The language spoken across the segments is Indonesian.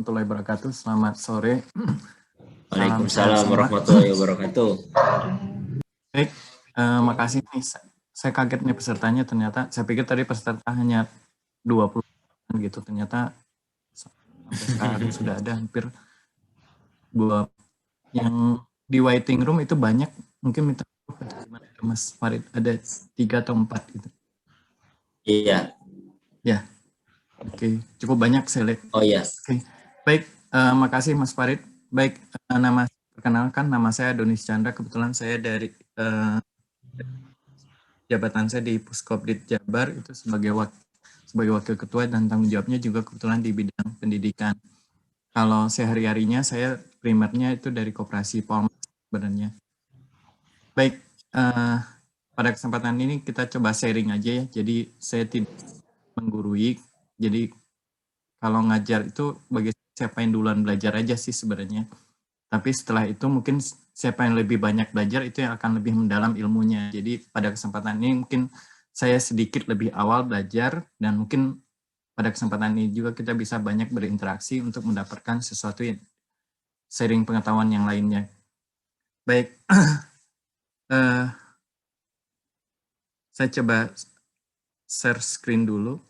Warahmatullahi wabarakatuh. Selamat sore. Salam sehat Waalaikumsalam semua. warahmatullahi wabarakatuh. Baik, makasih nih. Saya kaget nih pesertanya, ternyata saya pikir tadi peserta hanya 20 gitu, ternyata sampai sekarang sudah ada hampir 2. Yang di waiting room itu banyak, mungkin minta gimana Mas Farid, ada 3 atau 4 gitu. Iya. Ya, oke, cukup banyak saya lihat. Oh iya. Oke, baik, makasih Mas Farid. Baik, perkenalkan nama saya Donis Chandra, kebetulan saya dari jabatan saya di Puskopdit Jabar itu sebagai wakil ketua dan tanggung jawabnya juga kebetulan di bidang pendidikan. Kalau sehari-harinya saya primernya itu dari Koperasi Polmas sebenarnya. Baik, pada kesempatan ini kita coba sharing aja ya. Jadi saya tidak menggurui. Jadi kalau ngajar itu bagi siapa yang duluan belajar aja sih sebenarnya. Tapi setelah itu mungkin siapa yang lebih banyak belajar itu yang akan lebih mendalam ilmunya. Jadi pada kesempatan ini mungkin saya sedikit lebih awal belajar dan mungkin pada kesempatan ini juga kita bisa banyak berinteraksi untuk mendapatkan sesuatu yang sharing pengetahuan yang lainnya. Baik, saya coba share screen dulu.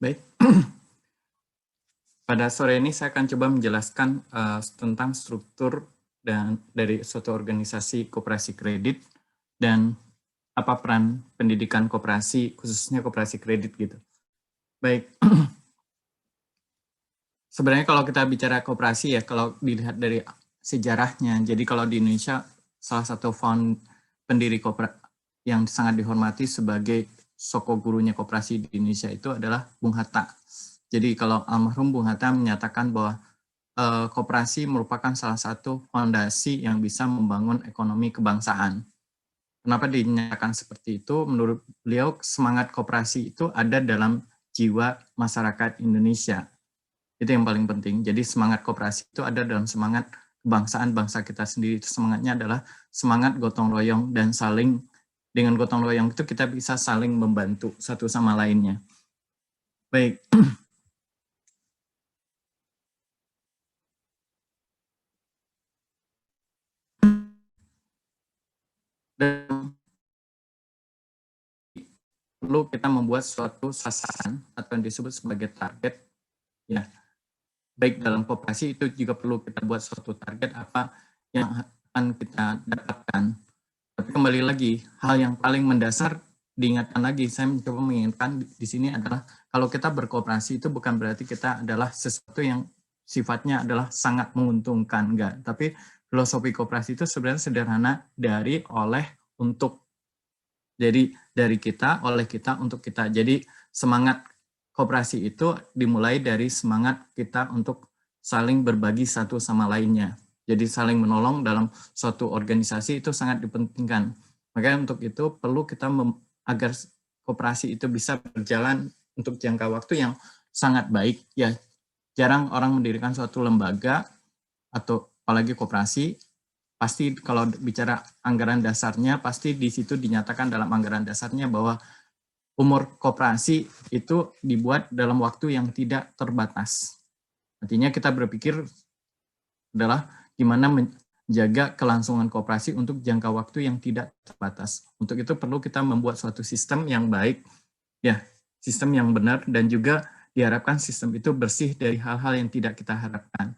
Baik, pada sore ini saya akan coba menjelaskan tentang struktur dan dari suatu organisasi koperasi kredit dan apa peran pendidikan koperasi, khususnya koperasi kredit gitu. Baik, sebenarnya kalau kita bicara koperasi ya, kalau dilihat dari sejarahnya, jadi kalau di Indonesia salah satu pendiri koperasi yang sangat dihormati sebagai soko gurunya koperasi di Indonesia itu adalah Bung Hatta. Jadi kalau almarhum Bung Hatta menyatakan bahwa koperasi merupakan salah satu fondasi yang bisa membangun ekonomi kebangsaan. Kenapa dinyatakan seperti itu? Menurut beliau, semangat koperasi itu ada dalam jiwa masyarakat Indonesia. Itu yang paling penting. Jadi semangat koperasi itu ada dalam semangat kebangsaan bangsa kita sendiri. Itu semangatnya adalah semangat gotong royong dan saling, dengan gotong royong itu kita bisa saling membantu satu sama lainnya. Baik. Dan perlu kita membuat suatu sasaran atau yang disebut sebagai target, ya. Baik dalam koperasi itu juga perlu kita buat suatu target apa yang akan kita dapatkan. Tapi kembali lagi, hal yang paling mendasar diingatkan lagi, saya mencoba mengingatkan di sini adalah kalau kita berkooperasi itu bukan berarti kita adalah sesuatu yang sifatnya adalah sangat menguntungkan, enggak. Tapi filosofi kooperasi itu sebenarnya sederhana, dari, oleh, untuk. Jadi dari kita, oleh kita, untuk kita. Jadi semangat kooperasi itu dimulai dari semangat kita untuk saling berbagi satu sama lainnya. Jadi saling menolong dalam suatu organisasi itu sangat dipentingkan. Makanya untuk itu perlu kita agar koperasi itu bisa berjalan untuk jangka waktu yang sangat baik. Ya, jarang orang mendirikan suatu lembaga atau apalagi koperasi, pasti kalau bicara anggaran dasarnya, pasti di situ dinyatakan dalam anggaran dasarnya bahwa umur koperasi itu dibuat dalam waktu yang tidak terbatas. Artinya kita berpikir adalah gimana menjaga kelangsungan koperasi untuk jangka waktu yang tidak terbatas. Untuk itu perlu kita membuat suatu sistem yang baik, ya, sistem yang benar, dan juga diharapkan sistem itu bersih dari hal-hal yang tidak kita harapkan.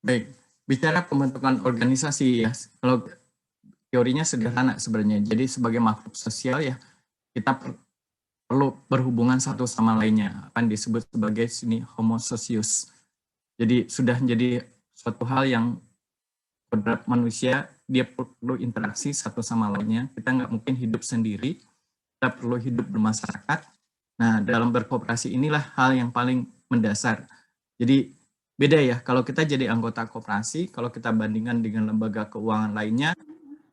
Baik, bicara pembentukan organisasi ya, kalau teorinya sederhana sebenarnya. Jadi sebagai makhluk sosial ya, kita perlu berhubungan satu sama lainnya, apa yang disebut sebagai sini homo socius. Jadi sudah menjadi suatu hal yang berat manusia, dia perlu interaksi satu sama lainnya. Kita nggak mungkin hidup sendiri, kita perlu hidup bermasyarakat. Nah, dalam berkooperasi inilah hal yang paling mendasar. Jadi beda ya, kalau kita jadi anggota koperasi, kalau kita bandingkan dengan lembaga keuangan lainnya,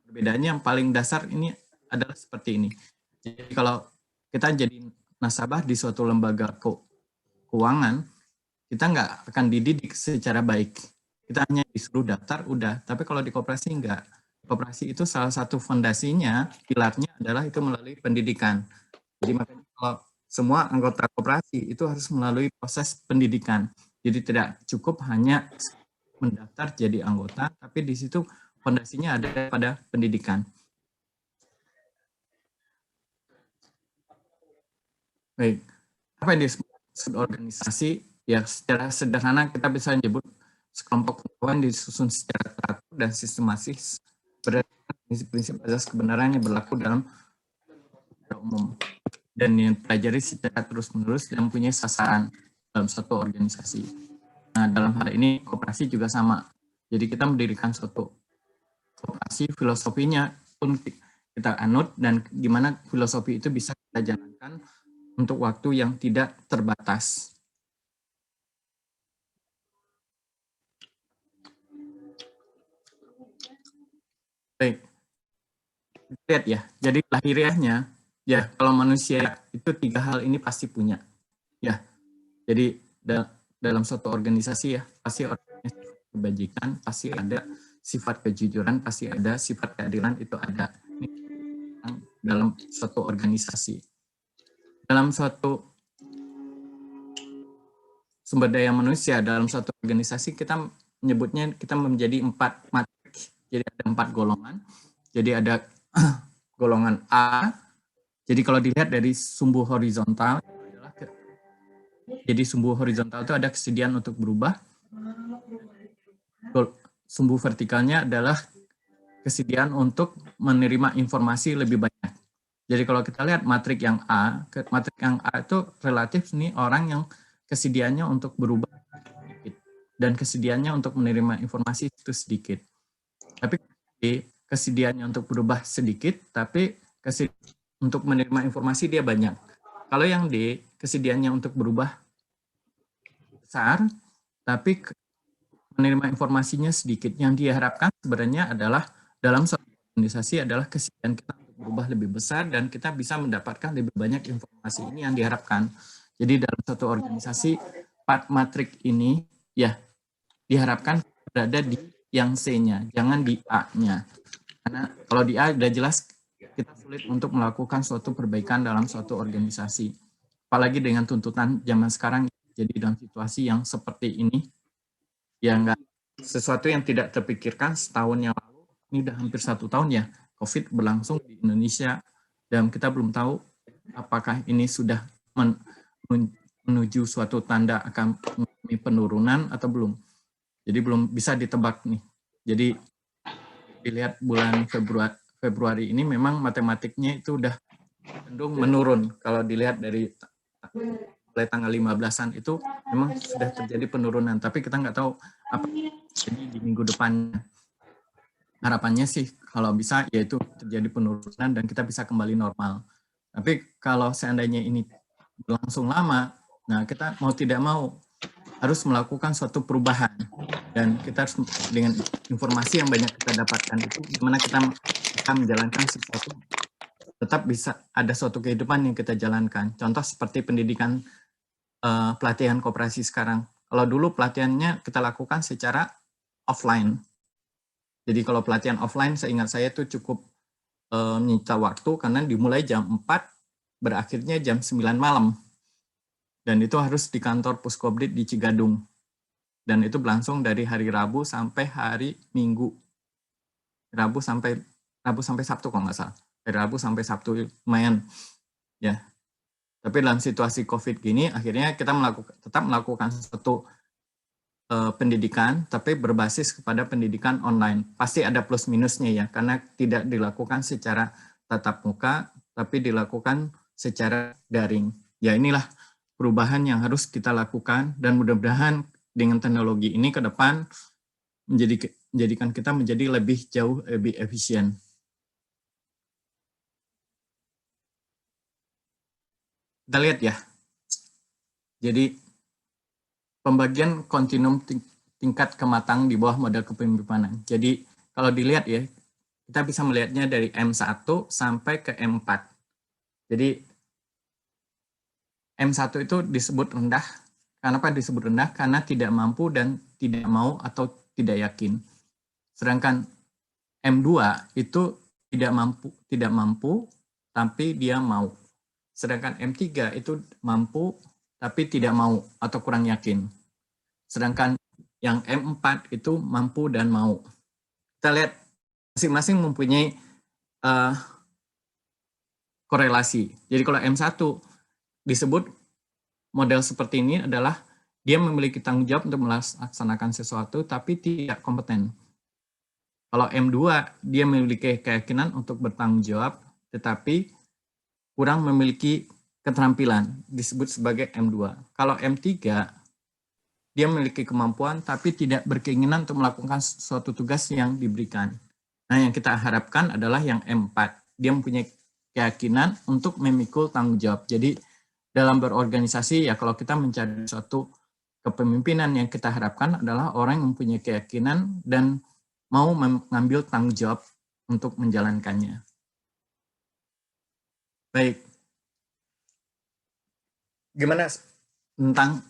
perbedaannya yang paling dasar ini adalah seperti ini. Jadi kalau kita jadi nasabah di suatu lembaga keuangan, kita nggak akan dididik secara baik. Kita hanya disuruh daftar, udah. Tapi kalau di koperasi enggak. Koperasi itu salah satu fondasinya, pilarnya adalah itu melalui pendidikan. Jadi makanya kalau semua anggota koperasi itu harus melalui proses pendidikan. Jadi tidak cukup hanya mendaftar jadi anggota, tapi di situ fondasinya ada pada pendidikan. Baik, apa yang disebut organisasi? Ya, secara sederhana kita bisa menyebut sekelompok pegawai disusun secara teratur dan sistematis berdasarkan prinsip-prinsip asas kebenaran yang berlaku dalam umum dan yang dipelajari secara terus-menerus dan punya sasaran dalam satu organisasi. Nah, dalam hal ini koperasi juga sama. Jadi kita mendirikan suatu koperasi, filosofinya pun kita anut dan gimana filosofi itu bisa kita jalankan untuk waktu yang tidak terbatas. Baik, lihat ya. Jadi lahiriahnya, ya kalau manusia itu 3 hal ini pasti punya. Ya, jadi dalam suatu organisasi ya, pasti organisasi kebajikan, pasti ada sifat kejujuran, pasti ada sifat keadilan, itu ada dalam suatu organisasi. Dalam suatu sumber daya manusia, dalam suatu organisasi kita menyebutnya kita menjadi 4 matrik. Jadi ada 4 golongan. Jadi ada golongan A. Jadi kalau dilihat dari sumbu horizontal, jadi sumbu horizontal itu ada kesediaan untuk berubah. Sumbu vertikalnya adalah kesediaan untuk menerima informasi lebih banyak. Jadi kalau kita lihat matrik yang A itu relatif nih orang yang kesediaannya untuk berubah sedikit dan kesediaannya untuk menerima informasi itu sedikit. Tapi kesediaannya untuk berubah sedikit, tapi untuk menerima informasi dia banyak. Kalau yang D, kesediaannya untuk berubah besar, tapi menerima informasinya sedikit. Yang diharapkan sebenarnya adalah dalam suatu organisasi adalah kesediaan kita untuk berubah lebih besar dan kita bisa mendapatkan lebih banyak informasi. Ini yang diharapkan. Jadi dalam suatu organisasi, 4 matrik ini ya diharapkan berada di yang C-nya, jangan di A-nya. Karena kalau di A sudah jelas kita sulit untuk melakukan suatu perbaikan dalam suatu organisasi. Apalagi dengan tuntutan zaman sekarang, jadi dalam situasi yang seperti ini, ya enggak sesuatu yang tidak terpikirkan setahun yang lalu, ini udah hampir 1 tahun ya, COVID berlangsung di Indonesia, dan kita belum tahu apakah ini sudah menuju suatu tanda akan mengalami penurunan atau belum. Jadi belum bisa ditebak nih. Jadi dilihat bulan Februari ini memang matematiknya itu udah cenderung menurun. Kalau dilihat dari mulai tanggal 15-an itu memang sudah terjadi penurunan. Tapi kita nggak tahu apa jadi di minggu depan. Harapannya sih kalau bisa yaitu terjadi penurunan dan kita bisa kembali normal. Tapi kalau seandainya ini berlangsung lama, nah kita mau tidak mau harus melakukan suatu perubahan dan kita harus dengan informasi yang banyak kita dapatkan itu gimana kita menjalankan sesuatu tetap bisa ada suatu kehidupan yang kita jalankan. Contoh seperti pendidikan pelatihan koperasi sekarang. Kalau dulu pelatihannya kita lakukan secara offline. Jadi kalau pelatihan offline seingat saya itu cukup menyita waktu karena dimulai jam 4 berakhirnya jam 9 malam. Dan itu harus di kantor Puskobdit di Cigadung. Dan itu berlangsung dari hari Rabu sampai hari Minggu. Rabu sampai Sabtu kalau nggak salah. Dari Rabu sampai Sabtu lumayan. Ya. Tapi dalam situasi COVID gini, akhirnya kita tetap melakukan suatu pendidikan, tapi berbasis kepada pendidikan online. Pasti ada plus minusnya ya, karena tidak dilakukan secara tatap muka, tapi dilakukan secara daring. Ya, inilah perubahan yang harus kita lakukan, dan mudah-mudahan dengan teknologi ini ke depan menjadikan kita menjadi jauh lebih efisien. Kita lihat ya. Jadi pembagian kontinum tingkat kematangan di bawah model kepemimpinan. Jadi kalau dilihat ya, kita bisa melihatnya dari M1 sampai ke M4. Jadi M1 itu disebut rendah. Kenapa disebut rendah? Karena tidak mampu dan tidak mau atau tidak yakin. Sedangkan M2 itu tidak mampu tapi dia mau. Sedangkan M3 itu mampu tapi tidak mau atau kurang yakin. Sedangkan yang M4 itu mampu dan mau. Kita lihat masing-masing mempunyai korelasi. Jadi kalau M1 disebut model seperti ini adalah dia memiliki tanggung jawab untuk melaksanakan sesuatu tapi tidak kompeten. Kalau M2 dia memiliki keyakinan untuk bertanggung jawab tetapi kurang memiliki keterampilan, disebut sebagai M2. Kalau M3 dia memiliki kemampuan tapi tidak berkeinginan untuk melakukan suatu tugas yang diberikan. Nah, yang kita harapkan adalah yang M4. Dia mempunyai keyakinan untuk memikul tanggung jawab. Jadi dalam berorganisasi ya, kalau kita mencari suatu kepemimpinan, yang kita harapkan adalah orang yang mempunyai keyakinan dan mau mengambil tanggung jawab untuk menjalankannya. Baik. Gimana tentang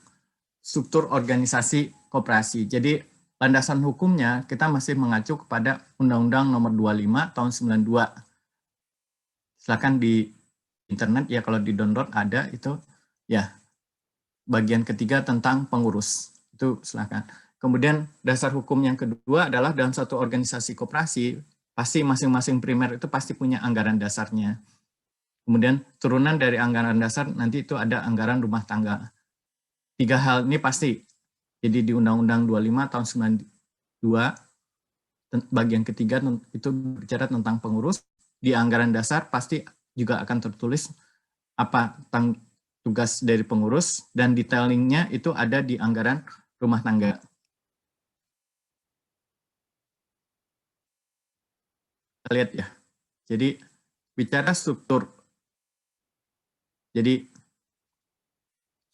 struktur organisasi koperasi? Jadi landasan hukumnya kita masih mengacu kepada Undang-Undang Nomor 25 Tahun 92. Silakan di internet ya, kalau di download ada itu ya, bagian ketiga tentang pengurus itu silakan. Kemudian dasar hukum yang kedua adalah dalam satu organisasi koperasi pasti masing-masing primer itu pasti punya anggaran dasarnya. Kemudian turunan dari anggaran dasar nanti itu ada anggaran rumah tangga. 3 hal ini pasti. Jadi di Undang-Undang 25 tahun 92 bagian ketiga itu bicara tentang pengurus. Di anggaran dasar pasti juga akan tertulis apa tugas dari pengurus, dan detailingnya itu ada di anggaran rumah tangga. Kita lihat ya. Jadi bicara struktur. Jadi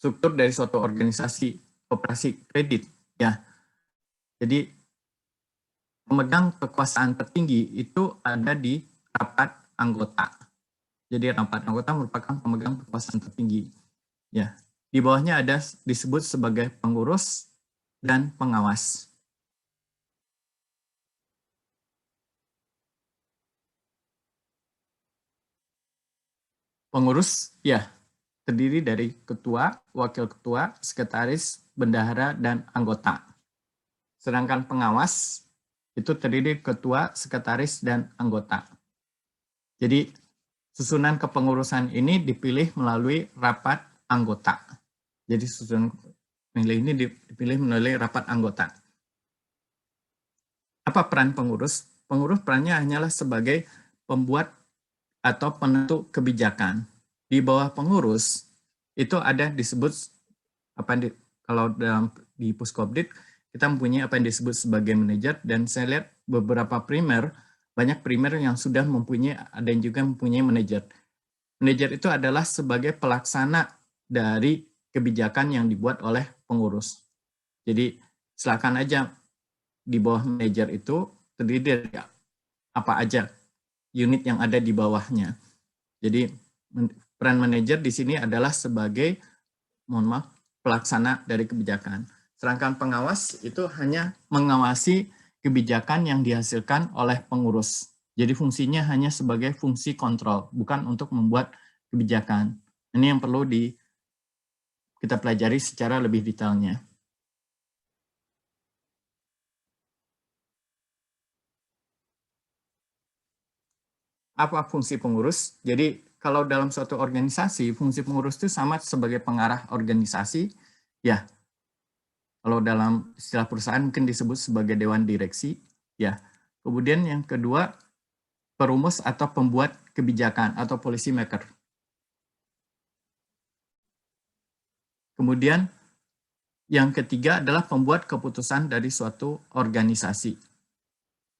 struktur dari suatu organisasi koperasi kredit ya. Jadi pemegang kekuasaan tertinggi itu ada di rapat anggota. Jadi rapat anggota merupakan pemegang kekuasaan tertinggi. Ya, di bawahnya ada disebut sebagai pengurus dan pengawas. Pengurus ya terdiri dari ketua, wakil ketua, sekretaris, bendahara, dan anggota. Sedangkan pengawas itu terdiri ketua, sekretaris, dan anggota. Jadi susunan kepengurusan ini dipilih melalui rapat anggota. Jadi susunan pemilih ini dipilih melalui rapat anggota. Apa peran pengurus? Pengurus perannya hanyalah sebagai pembuat atau penentu kebijakan. Di bawah pengurus itu ada disebut kalau di Puskopdit kita mempunyai apa yang disebut sebagai manajer, dan saya lihat beberapa primer, banyak primer yang sudah mempunyai, ada yang juga mempunyai manajer. Manajer itu adalah sebagai pelaksana dari kebijakan yang dibuat oleh pengurus. Jadi silakan aja di bawah manajer itu terdiri dari apa aja unit yang ada di bawahnya. Jadi peran manajer di sini adalah sebagai pelaksana dari kebijakan. Sedangkan pengawas itu hanya mengawasi kebijakan yang dihasilkan oleh pengurus. Jadi fungsinya hanya sebagai fungsi kontrol, bukan untuk membuat kebijakan. Ini yang perlu kita pelajari secara lebih detailnya. Apa fungsi pengurus? Jadi kalau dalam suatu organisasi, fungsi pengurus itu sama sebagai pengarah organisasi. Ya, kalau dalam istilah perusahaan mungkin disebut sebagai dewan direksi. Ya, kemudian yang kedua, perumus atau pembuat kebijakan atau policy maker. Kemudian yang ketiga adalah pembuat keputusan dari suatu organisasi.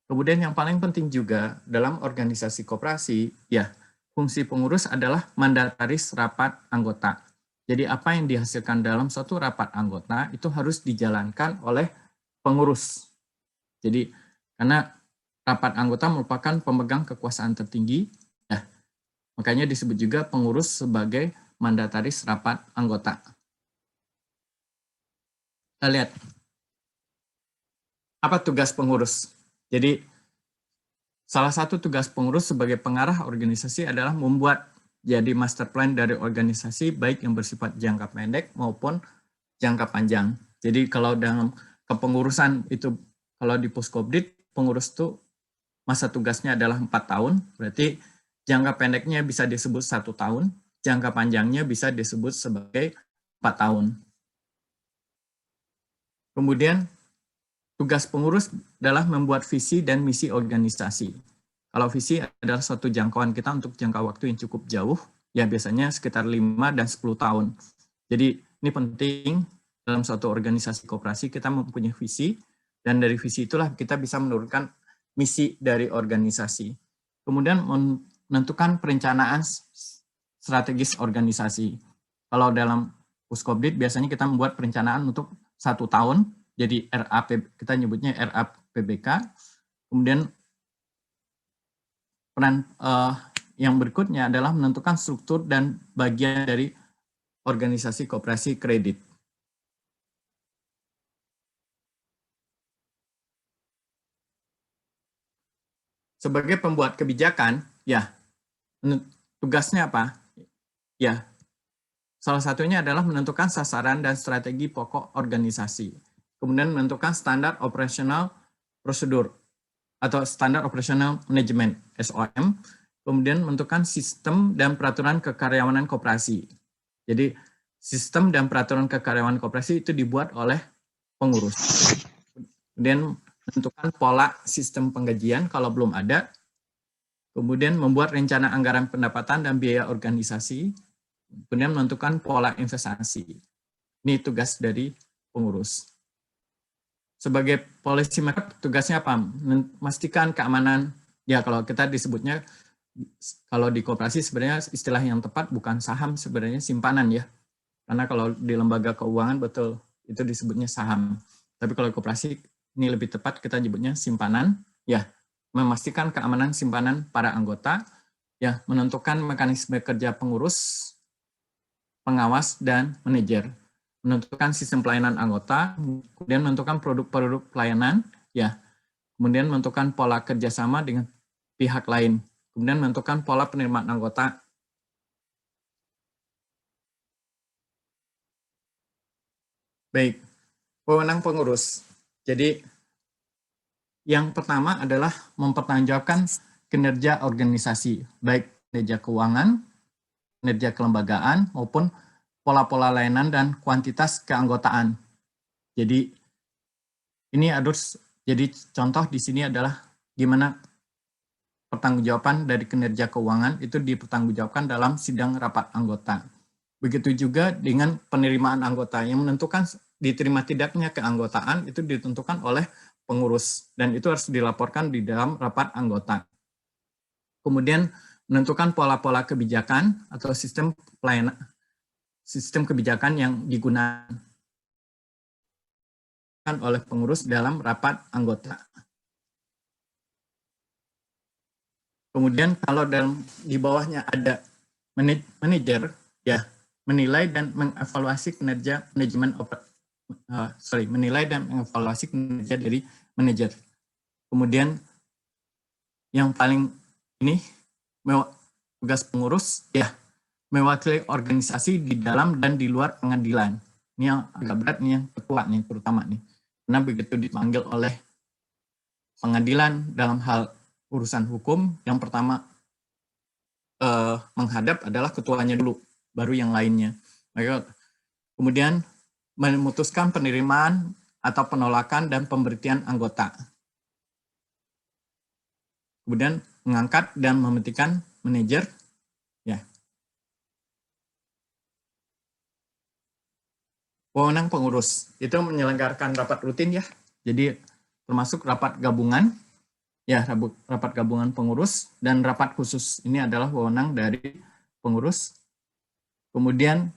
Kemudian yang paling penting juga dalam organisasi koperasi, ya, fungsi pengurus adalah mandataris rapat anggota. Jadi apa yang dihasilkan dalam suatu rapat anggota itu harus dijalankan oleh pengurus. Jadi karena rapat anggota merupakan pemegang kekuasaan tertinggi, ya, makanya disebut juga pengurus sebagai mandataris rapat anggota. Kita lihat apa tugas pengurus. Jadi salah satu tugas pengurus sebagai pengarah organisasi adalah membuat jadi master plan dari organisasi baik yang bersifat jangka pendek maupun jangka panjang. Jadi kalau dalam kepengurusan itu, kalau di Puskobdit, pengurus itu masa tugasnya adalah 4 tahun, berarti jangka pendeknya bisa disebut 1 tahun, jangka panjangnya bisa disebut sebagai 4 tahun. Kemudian tugas pengurus adalah membuat visi dan misi organisasi. Kalau visi adalah suatu jangkauan kita untuk jangka waktu yang cukup jauh, ya biasanya sekitar 5 dan 10 tahun. Jadi ini penting dalam suatu organisasi koperasi kita mempunyai visi, dan dari visi itulah kita bisa menurunkan misi dari organisasi. Kemudian menentukan perencanaan strategis organisasi. Kalau dalam Puskobdit biasanya kita membuat perencanaan untuk 1 tahun, jadi RAP, kita nyebutnya RAPBK. Kemudian peran yang berikutnya adalah menentukan struktur dan bagian dari organisasi koperasi kredit. Sebagai pembuat kebijakan, ya, tugasnya apa? Ya, salah satunya adalah menentukan sasaran dan strategi pokok organisasi. Kemudian menentukan standar operasional prosedur atau standar operasional manajemen (SOM). Kemudian menentukan sistem dan peraturan kekaryawanan koperasi. Jadi sistem dan peraturan kekaryawanan koperasi itu dibuat oleh pengurus. Kemudian menentukan pola sistem penggajian kalau belum ada. Kemudian membuat rencana anggaran pendapatan dan biaya organisasi. Kemudian menentukan pola investasi. Ini tugas dari pengurus. Sebagai policy maker, tugasnya apa? Memastikan keamanan. Ya, kalau kita disebutnya, kalau di koperasi sebenarnya istilah yang tepat bukan saham, sebenarnya simpanan ya. Karena kalau di lembaga keuangan betul, itu disebutnya saham. Tapi kalau koperasi ini lebih tepat kita nyebutnya simpanan. Ya, memastikan keamanan simpanan para anggota. Ya, menentukan mekanisme kerja pengurus, pengawas, dan manajer. Menentukan sistem pelayanan anggota, kemudian menentukan produk-produk pelayanan, ya, kemudian menentukan pola kerjasama dengan pihak lain, kemudian menentukan pola penerimaan anggota. Baik, wewenang pengurus. Jadi, yang pertama adalah mempertanggungjawabkan kinerja organisasi, baik kinerja keuangan, kinerja kelembagaan, maupun pola-pola layanan dan kuantitas keanggotaan. Jadi ini harus jadi contoh di sini adalah gimana pertanggungjawaban dari kinerja keuangan itu dipertanggungjawabkan dalam sidang rapat anggota. Begitu juga dengan penerimaan anggota yang menentukan diterima tidaknya keanggotaan itu ditentukan oleh pengurus dan itu harus dilaporkan di dalam rapat anggota. Kemudian menentukan pola-pola kebijakan atau sistem pelayanan, sistem kebijakan yang digunakan oleh pengurus dalam rapat anggota. Kemudian kalau di bawahnya ada manajer, ya, menilai dan mengevaluasi kinerja menilai dan mengevaluasi kinerja dari manajer. Kemudian yang paling ini tugas pengurus, ya, mewakili organisasi di dalam dan di luar pengadilan. Ini yang agak berat nih, yang ketua nih terutama nih. Karena begitu dipanggil oleh pengadilan dalam hal urusan hukum, yang pertama menghadap adalah ketuanya dulu, baru yang lainnya. Kemudian memutuskan penerimaan atau penolakan dan pemberhentian anggota. Kemudian mengangkat dan memberhentikan manajer, ya. Wewenang pengurus itu menyelenggarakan rapat rutin ya. Jadi termasuk rapat gabungan, ya rapat gabungan pengurus dan rapat khusus. Ini adalah wewenang dari pengurus. Kemudian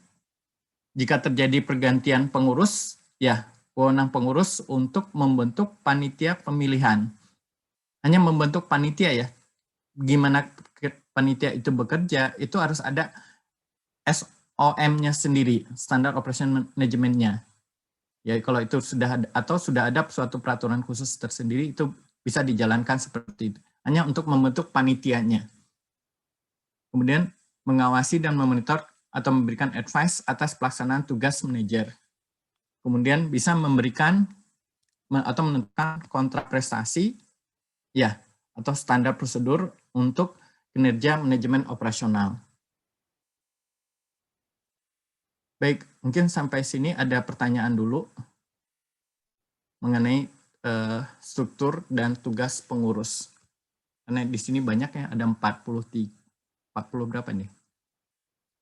jika terjadi pergantian pengurus, ya wewenang pengurus untuk membentuk panitia pemilihan. Hanya membentuk panitia ya. Gimana panitia itu bekerja, itu harus ada SOM-nya sendiri, Standard Operation Management-nya. Ya, kalau itu sudah ada, atau sudah ada suatu peraturan khusus tersendiri, itu bisa dijalankan seperti itu. Hanya untuk membentuk panitianya. Kemudian mengawasi dan memonitor atau memberikan advice atas pelaksanaan tugas manajer. Kemudian bisa memberikan atau menentukan kontrak prestasi, ya, atau standar prosedur untuk kinerja manajemen operasional. Baik, mungkin sampai sini ada pertanyaan dulu mengenai struktur dan tugas pengurus. Karena di sini banyak ya, ada 40 berapa nih?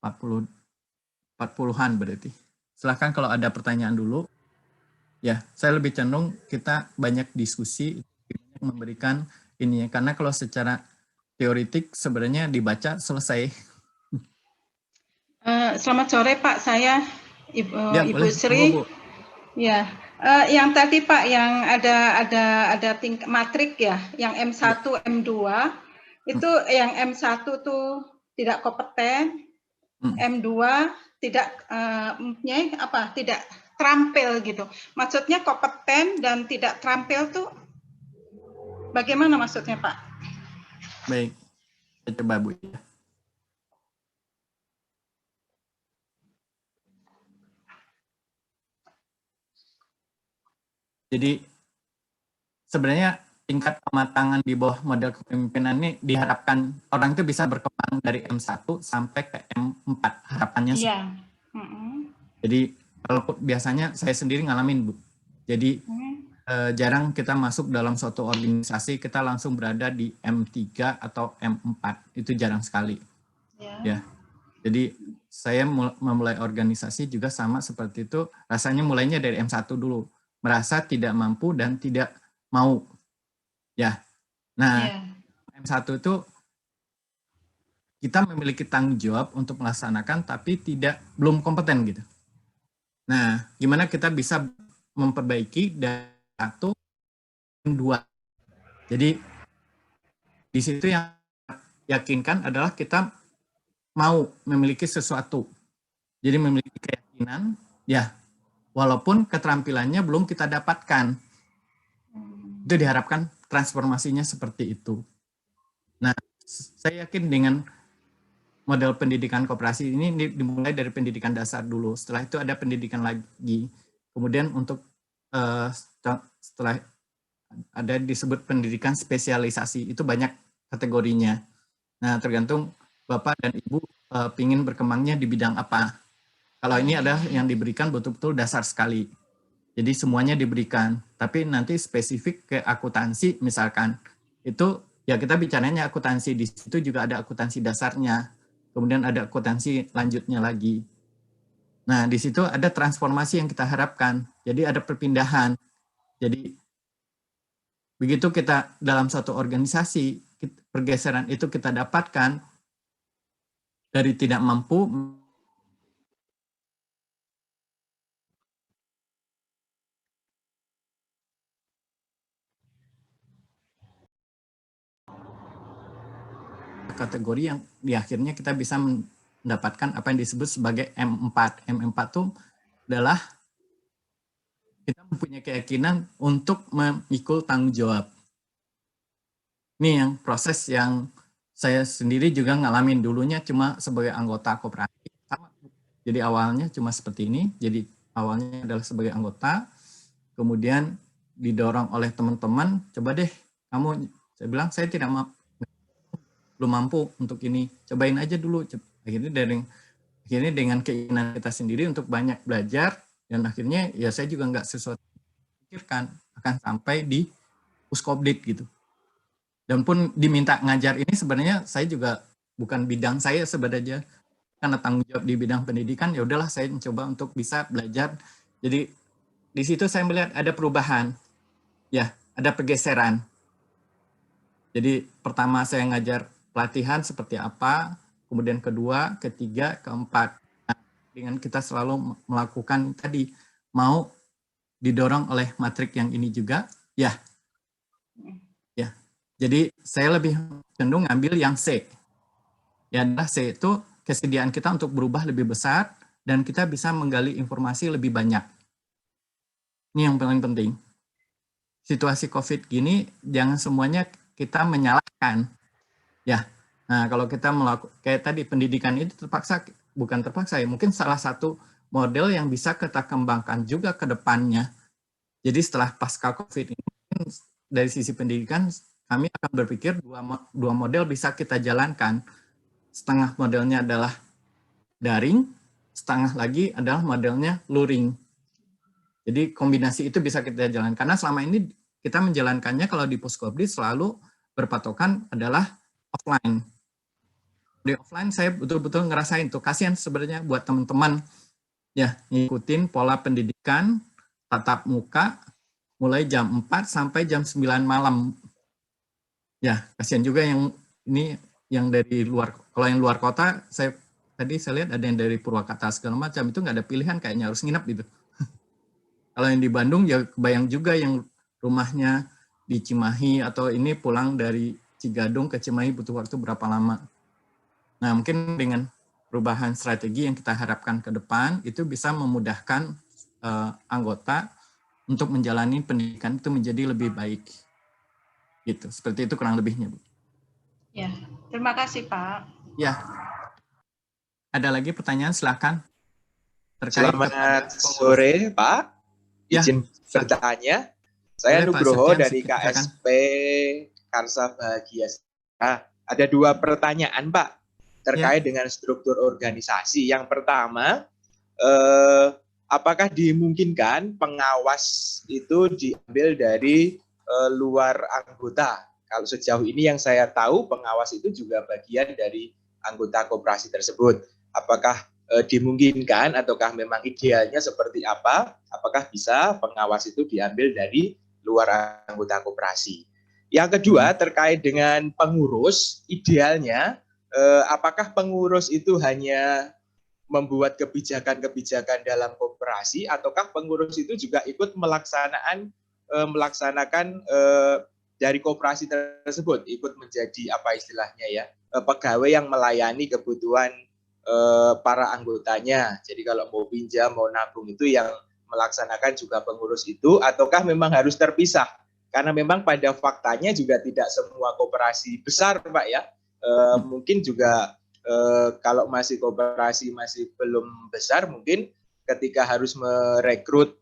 40-an berarti. Silahkan kalau ada pertanyaan dulu. Ya, saya lebih cenderung kita banyak diskusi, memberikan ini ya, karena kalau secara teoritik sebenarnya dibaca selesai. Selamat sore Pak, saya Ya, Ibu boleh. Sri. Bu. Ya, yang tadi Pak yang ada tingkat matrik ya, yang M1, M2 itu yang M1 tuh tidak kompeten, M2 tidak tidak terampil gitu. Maksudnya kompeten dan tidak terampil tuh bagaimana maksudnya Pak? Baik, saya coba Bu ya. Jadi sebenarnya tingkat kematangan di bawah model kepemimpinan ini diharapkan orang itu bisa berkembang dari M1 sampai ke M4 harapannya. Iya. Jadi kalau biasanya saya sendiri ngalamin Bu. Jadi jarang kita masuk dalam suatu organisasi kita langsung berada di M3 atau M4. Itu jarang sekali. Ya. Jadi saya memulai organisasi juga sama seperti itu. Rasanya mulainya dari M1 dulu. Merasa tidak mampu dan tidak mau. Ya. Nah, M1 itu kita memiliki tanggung jawab untuk melaksanakan tapi belum kompeten gitu. Nah, gimana kita bisa memperbaiki dari 1 ke 2. Jadi di situ yang yakinkan adalah kita mau memiliki sesuatu. Jadi memiliki keyakinan, ya walaupun keterampilannya belum kita dapatkan. Itu diharapkan transformasinya seperti itu. Nah, saya yakin dengan model pendidikan koperasi ini dimulai dari pendidikan dasar dulu. Setelah itu ada pendidikan lagi. Kemudian untuk setelah ada disebut pendidikan spesialisasi, itu banyak kategorinya. Nah, tergantung Bapak dan Ibu ingin berkembangnya di bidang apa. Kalau ini adalah yang diberikan betul-betul dasar sekali. Jadi semuanya diberikan, tapi nanti spesifik ke akuntansi misalkan, itu ya kita bicaranya akuntansi, di situ juga ada akuntansi dasarnya, kemudian ada akuntansi lanjutnya lagi. Nah, di situ ada transformasi yang kita harapkan, jadi ada perpindahan. Jadi begitu kita dalam suatu organisasi, pergeseran itu kita dapatkan dari tidak mampu kategori yang di akhirnya kita bisa mendapatkan apa yang disebut sebagai M4. M4 itu adalah kita mempunyai keyakinan untuk memikul tanggung jawab. Ini yang proses yang saya sendiri juga ngalamin dulunya cuma sebagai anggota koperasi. Jadi awalnya cuma seperti ini, jadi awalnya adalah sebagai anggota, kemudian didorong oleh teman-teman, coba deh kamu, saya bilang saya belum mampu untuk ini, cobain aja dulu. Akhirnya dengan keinginan kita sendiri untuk banyak belajar, dan akhirnya ya saya juga nggak sesuatu pikirkan akan sampai di Puskobdit gitu. Dan pun diminta ngajar ini sebenarnya saya juga bukan bidang saya sebenarnya, karena tanggung jawab di bidang pendidikan, ya udahlah saya mencoba untuk bisa belajar Jadi di situ saya melihat ada perubahan, ya, ada pergeseran. Jadi pertama saya ngajar pelatihan seperti apa, kemudian kedua, ketiga, keempat. Nah, dengan kita selalu melakukan tadi, mau didorong oleh matrik yang ini juga, ya. Jadi saya lebih cenderung ngambil yang C. Ya, adalah C itu kesediaan kita untuk berubah lebih besar dan kita bisa menggali informasi lebih banyak. Ini yang paling penting. Situasi COVID gini jangan semuanya kita menyalahkan. Ya. Nah, kalau kita melakukan kayak tadi pendidikan itu bukan terpaksa ya, mungkin salah satu model yang bisa kita kembangkan juga ke depannya. Jadi setelah pasca COVID ini dari sisi pendidikan kami akan berpikir dua model bisa kita jalankan. Setengah modelnya adalah daring, setengah lagi adalah modelnya luring. Jadi kombinasi itu bisa kita jalankan. Karena selama ini kita menjalankannya kalau di Puskobdi selalu berpatokan adalah offline. Di offline saya betul-betul ngerasain tuh, kasihan sebenarnya buat teman-teman ya ngikutin pola pendidikan tatap muka mulai jam 4 sampai jam 9 malam. Ya, kasihan juga yang ini yang dari luar, kalau yang luar kota, tadi saya lihat ada yang dari Purwakarta segala macam, itu nggak ada pilihan kayaknya harus nginep gitu. Kalau yang di Bandung ya kebayang juga yang rumahnya di Cimahi atau ini pulang dari Cigadung ke Cimahi butuh waktu berapa lama. Nah, mungkin dengan perubahan strategi yang kita harapkan ke depan, itu bisa memudahkan anggota untuk menjalani pendidikan itu menjadi lebih baik. Gitu, seperti itu kurang lebihnya, Bu. Ya, terima kasih, Pak. Ya. Ada lagi pertanyaan, silakan. Selamat sore, Pak. Izin bertanya. Saya Nugroho dari KSP Karsa Bahagia. Ada 2 pertanyaan, Pak, terkait dengan struktur organisasi. Yang pertama, apakah dimungkinkan pengawas itu diambil dari luar anggota? Kalau sejauh ini yang saya tahu, pengawas itu juga bagian dari anggota koperasi tersebut. Apakah dimungkinkan ataukah memang idealnya seperti apa? Apakah bisa pengawas itu diambil dari luar anggota koperasi? Yang kedua, terkait dengan pengurus, idealnya apakah pengurus itu hanya membuat kebijakan-kebijakan dalam koperasi, ataukah pengurus itu juga ikut melaksanakan dari koperasi tersebut, ikut menjadi apa istilahnya ya, pegawai yang melayani kebutuhan para anggotanya. Jadi kalau mau pinjam, mau nabung itu yang melaksanakan juga pengurus itu, ataukah memang harus terpisah? Karena memang pada faktanya juga tidak semua koperasi besar, Pak ya. Mungkin juga kalau masih koperasi masih belum besar, mungkin ketika harus merekrut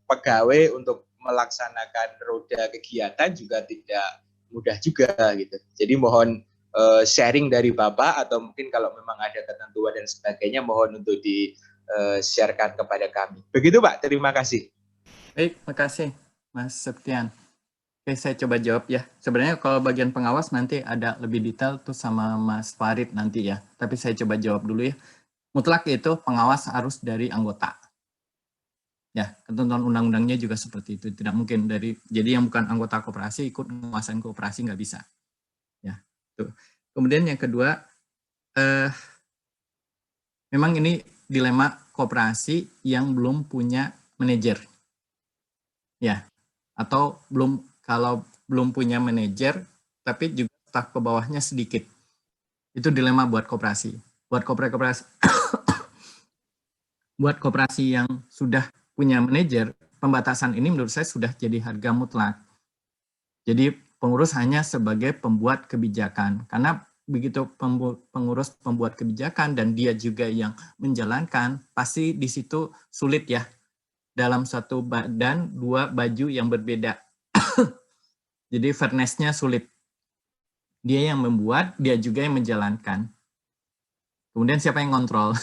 pegawai untuk melaksanakan roda kegiatan juga tidak mudah juga gitu. Jadi mohon sharing dari Bapak, atau mungkin kalau memang ada ketentuan dan sebagainya mohon untuk di-sharekan kepada kami. Begitu Pak, terima kasih. Baik, makasih Mas Septian. Oke, saya coba jawab ya. Sebenarnya kalau bagian pengawas nanti ada lebih detail tuh sama Mas Farid nanti ya. Tapi saya coba jawab dulu ya. Mutlak itu pengawas harus dari anggota. Ya, ketentuan undang-undangnya juga seperti itu. Tidak mungkin jadi yang bukan anggota koperasi ikut menguasai koperasi, nggak bisa. Ya, tuh. Kemudian yang kedua, memang ini dilema koperasi yang belum punya manajer. Ya, atau kalau belum punya manajer, tapi juga staf ke bawahnya sedikit. Itu dilema buat koperasi. Buat koperasi yang sudah punya manajer, pembatasan ini menurut saya sudah jadi harga mutlak. Jadi pengurus hanya sebagai pembuat kebijakan. Karena begitu pengurus pembuat kebijakan dan dia juga yang menjalankan, pasti di situ sulit ya. Dalam satu badan, 2 baju yang berbeda. Jadi fairness-nya sulit. Dia yang membuat, dia juga yang menjalankan. Kemudian siapa yang kontrol?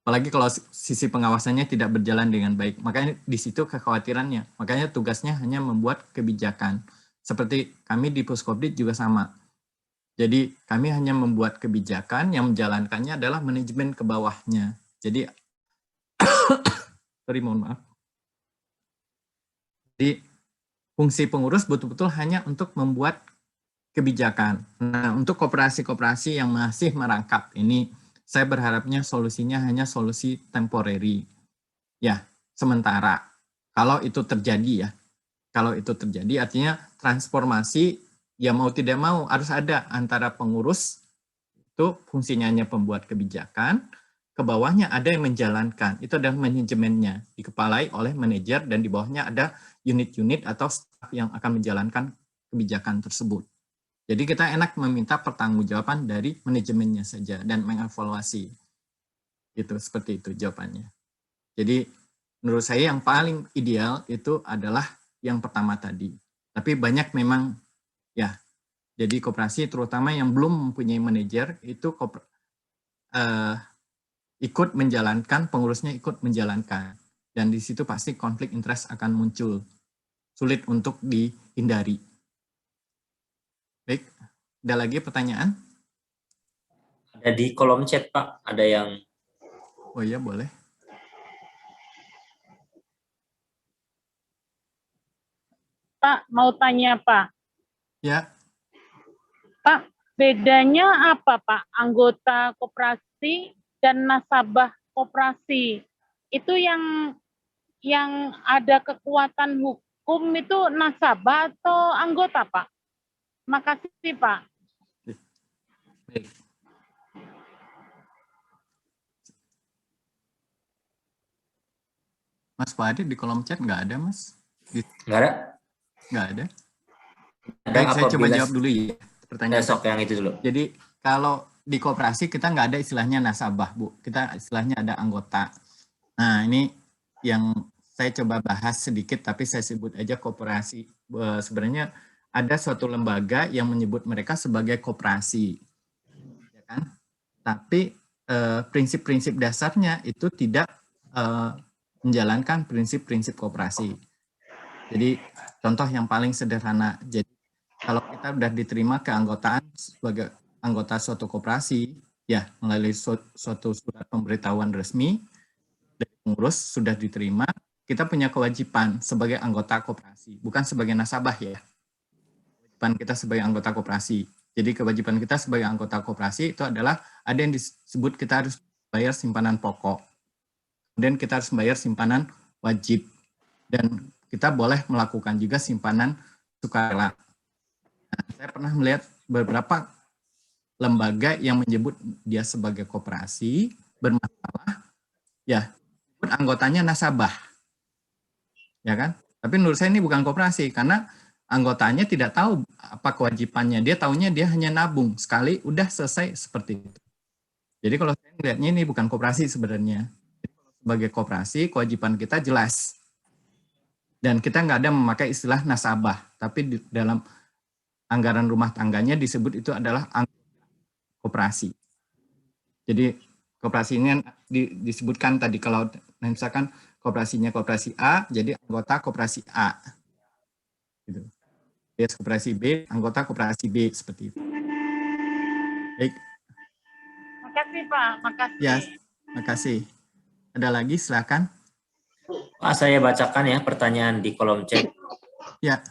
Apalagi kalau sisi pengawasannya tidak berjalan dengan baik. Makanya di situ kekhawatirannya. Makanya tugasnya hanya membuat kebijakan. Seperti kami di Puskobdi juga sama. Jadi kami hanya membuat kebijakan, yang menjalankannya adalah manajemen ke bawahnya. Jadi mohon maaf. Jadi fungsi pengurus betul-betul hanya untuk membuat kebijakan. Nah, untuk koperasi-koperasi yang masih merangkap ini, saya berharapnya solusinya hanya solusi temporary. Ya, sementara. Kalau itu terjadi ya. Kalau itu terjadi artinya transformasi ya mau tidak mau harus ada antara pengurus itu fungsinya hanya pembuat kebijakan, ke bawahnya ada yang menjalankan. Itu adalah manajemennya, dikepalai oleh manajer dan di bawahnya ada unit-unit atau staf yang akan menjalankan kebijakan tersebut. Jadi kita enak meminta pertanggungjawaban dari manajemennya saja dan mengevaluasi. Itu seperti itu jawabannya. Jadi menurut saya yang paling ideal itu adalah yang pertama tadi. Tapi banyak memang ya. Jadi koperasi terutama yang belum mempunyai manajer itu ikut menjalankan, pengurusnya ikut menjalankan. Dan di situ pasti konflik interest akan muncul. Sulit untuk dihindari. Baik, ada lagi pertanyaan? Ada di kolom chat, Pak. Ada yang... Oh iya, boleh. Pak, mau tanya, Pak. Ya. Pak, bedanya apa, Pak? Anggota koperasi dan nasabah koperasi. Itu yang ada kekuatan hukum itu nasabah atau anggota, Pak? Makasih, Pak. Baik. Mas Fahri di kolom chat nggak ada, Mas? Nggak ada? Nggak ada. Ada Baik, saya coba apabila- jawab dulu ya pertanyaan. Besok yang itu dulu. Jadi kalau di koperasi kita nggak ada istilahnya nasabah, Bu. Kita istilahnya ada anggota. Nah, ini yang saya coba bahas sedikit, tapi saya sebut aja koperasi. Sebenarnya ada suatu lembaga yang menyebut mereka sebagai koperasi. Ya kan? Tapi prinsip-prinsip dasarnya itu tidak menjalankan prinsip-prinsip koperasi. Jadi contoh yang paling sederhana, jadi kalau kita sudah diterima keanggotaan sebagai anggota suatu koperasi, ya melalui suatu surat pemberitahuan resmi dari pengurus sudah diterima, kita punya kewajiban sebagai anggota koperasi, bukan sebagai nasabah ya. Kewajiban kita sebagai anggota koperasi. Jadi kewajiban kita sebagai anggota koperasi itu adalah ada yang disebut kita harus bayar simpanan pokok. Kemudian kita harus bayar simpanan wajib. Dan kita boleh melakukan juga simpanan sukarela. Nah, saya pernah melihat beberapa lembaga yang menyebut dia sebagai koperasi bermasalah, ya anggotanya nasabah, ya kan? Tapi menurut saya ini bukan koperasi karena anggotanya tidak tahu apa kewajibannya. Dia taunya dia hanya nabung sekali, udah selesai seperti itu. Jadi kalau saya melihatnya ini bukan koperasi sebenarnya. Sebagai koperasi kewajiban kita jelas. Dan kita nggak ada memakai istilah nasabah, tapi di dalam anggaran rumah tangganya disebut itu adalah koperasi. Jadi koperasi ini disebutkan tadi kalau misalkan koperasinya koperasi A, jadi anggota koperasi A. Gitu. Dia koperasi B, anggota koperasi B seperti itu. Baik. Makasih, Pak. Makasih. Ya, makasih. Ada lagi, silakan. Pak, saya bacakan ya pertanyaan di kolom chat. Ya.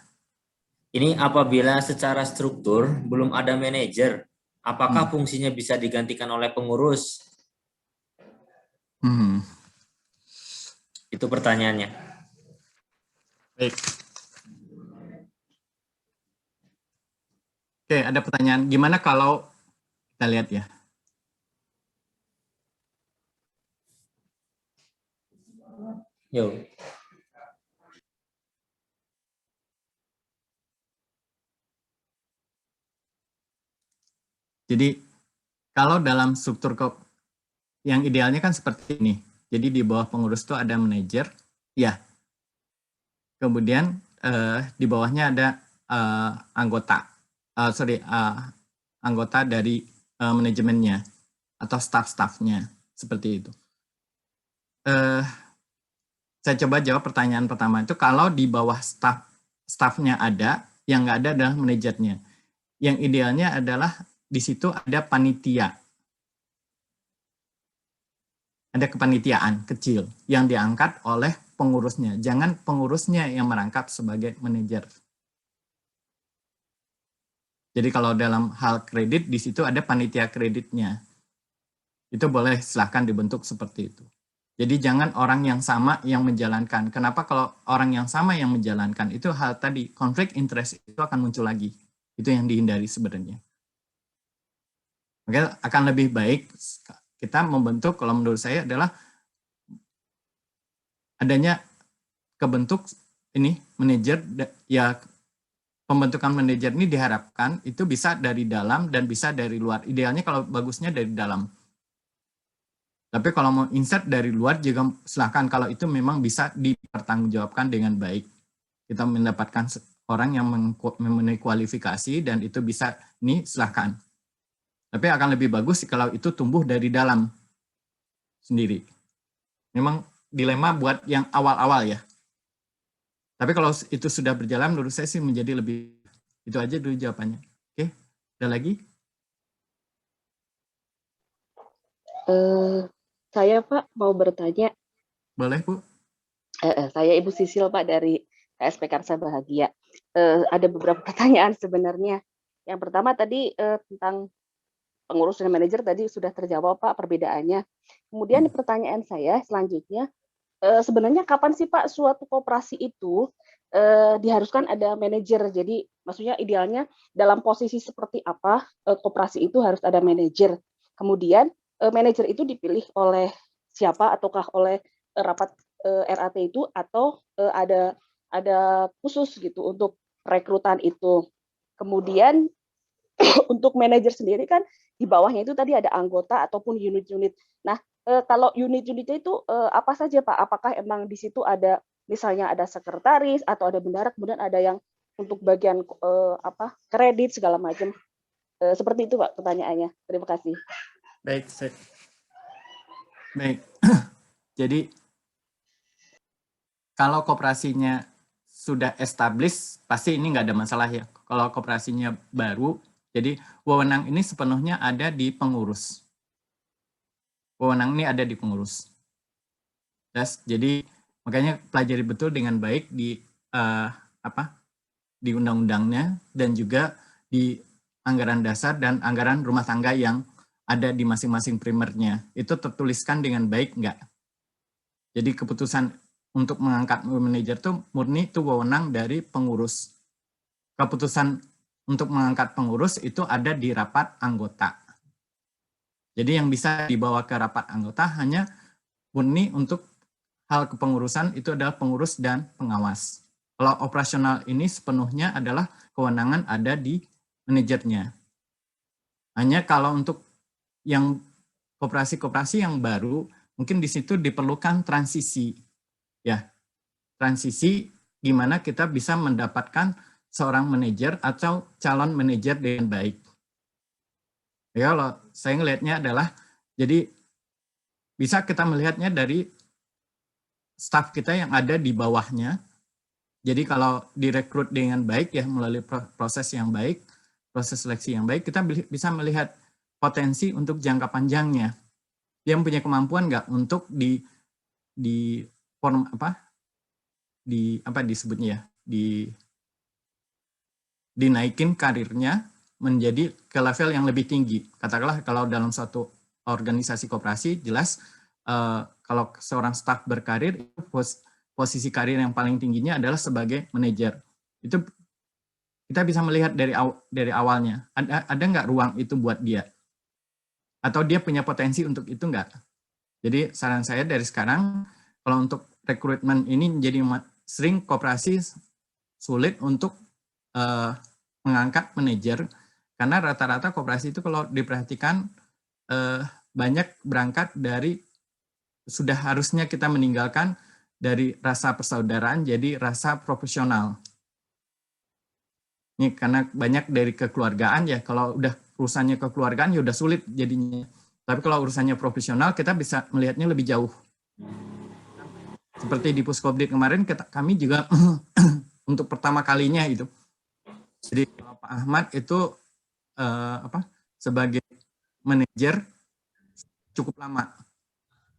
Ini apabila secara struktur belum ada manajer, apakah fungsinya bisa digantikan oleh pengurus? Itu pertanyaannya. Baik. Oke, ada pertanyaan. Gimana kalau kita lihat ya? Yo. Jadi kalau dalam struktur yang idealnya kan seperti ini. Jadi di bawah pengurus itu ada manajer, ya. Kemudian di bawahnya ada anggota, anggota dari manajemennya atau staff-staffnya seperti itu. Saya coba jawab pertanyaan pertama itu kalau di bawah staffnya ada, yang nggak ada adalah manajernya. Yang idealnya adalah di situ ada panitia. ada kepanitiaan kecil yang diangkat oleh pengurusnya. Jangan pengurusnya yang merangkap sebagai manajer. Jadi kalau dalam hal kredit, di situ ada panitia kreditnya. Itu boleh silahkan dibentuk seperti itu. Jadi jangan orang yang sama yang menjalankan. Kenapa kalau orang yang sama yang menjalankan, itu hal tadi, konflik interest itu akan muncul lagi. Itu yang dihindari sebenarnya. Oke, akan lebih baik kita membentuk, kalau menurut saya adalah adanya kebentuk ini manajer, ya pembentukan manajer ini diharapkan itu bisa dari dalam dan bisa dari luar. Idealnya kalau bagusnya dari dalam. Tapi kalau mau insert dari luar juga silahkan, kalau itu memang bisa dipertanggungjawabkan dengan baik. Kita mendapatkan orang yang memenuhi kualifikasi dan itu bisa, ini silahkan. Tapi akan lebih bagus kalau itu tumbuh dari dalam sendiri. Memang dilema buat yang awal-awal ya. Tapi kalau itu sudah berjalan, menurut saya sih menjadi lebih, itu aja dulu jawabannya. Oke, ada lagi? Saya Pak mau bertanya. Boleh Bu? Saya Ibu Sisil Pak dari KSP Karsa Bahagia. Ada beberapa pertanyaan sebenarnya. Yang pertama tadi tentang pengurus dan manajer tadi sudah terjawab Pak perbedaannya. Kemudian pertanyaan saya selanjutnya, sebenarnya kapan sih Pak suatu koperasi itu diharuskan ada manajer? Jadi maksudnya idealnya dalam posisi seperti apa koperasi itu harus ada manajer. Kemudian manajer itu dipilih oleh siapa, ataukah oleh rapat RAT itu, atau ada khusus gitu untuk rekrutan itu. Kemudian untuk manajer sendiri kan di bawahnya itu tadi ada anggota ataupun unit-unit. Nah, kalau unit-unitnya itu apa saja Pak? Apakah emang di situ ada misalnya ada sekretaris atau ada bendahara, kemudian ada yang untuk bagian kredit segala macam. Seperti itu Pak pertanyaannya. Terima kasih. Baik. Jadi kalau koperasinya sudah established, pasti ini nggak ada masalah ya. Kalau koperasinya baru, jadi wewenang ini sepenuhnya ada di pengurus. Wewenang ini ada di pengurus. Jadi makanya pelajari betul dengan baik di di undang-undangnya dan juga di anggaran dasar dan anggaran rumah tangga yang ada di masing-masing primernya. Itu tertuliskan dengan baik nggak? Jadi keputusan untuk mengangkat manajer itu murni itu wewenang dari pengurus. Keputusan untuk mengangkat pengurus itu ada di rapat anggota. Jadi yang bisa dibawa ke rapat anggota hanya murni untuk hal kepengurusan itu adalah pengurus dan pengawas. Kalau operasional ini sepenuhnya adalah kewenangan ada di manajernya. Hanya kalau untuk yang koperasi-koperasi yang baru, mungkin di situ diperlukan transisi. Ya, transisi gimana kita bisa mendapatkan seorang manajer atau calon manajer dengan baik. Ya, kalau saya ngelihatnya adalah, jadi bisa kita melihatnya dari staf kita yang ada di bawahnya. Jadi kalau direkrut dengan baik ya melalui proses yang baik, proses seleksi yang baik, kita bisa melihat potensi untuk jangka panjangnya. Dia punya kemampuan nggak untuk dinaikin karirnya menjadi ke level yang lebih tinggi. Katakanlah kalau dalam suatu organisasi koperasi jelas kalau seorang staf berkarir, posisi karir yang paling tingginya adalah sebagai manajer. Itu kita bisa melihat dari awalnya. Ada nggak ruang itu buat dia? Atau dia punya potensi untuk itu nggak? Jadi saran saya dari sekarang, kalau untuk rekrutmen ini menjadi sering koperasi sulit untuk mengangkat manajer, karena rata-rata koperasi itu kalau diperhatikan banyak berangkat dari, sudah harusnya kita meninggalkan dari rasa persaudaraan jadi rasa profesional. Ini karena banyak dari kekeluargaan ya, kalau udah urusannya kekeluargaan ya udah sulit jadinya. Tapi kalau urusannya profesional kita bisa melihatnya lebih jauh. Seperti di Puskobdit kemarin kami juga untuk pertama kalinya itu. Jadi Pak Ahmad itu sebagai manajer cukup lama.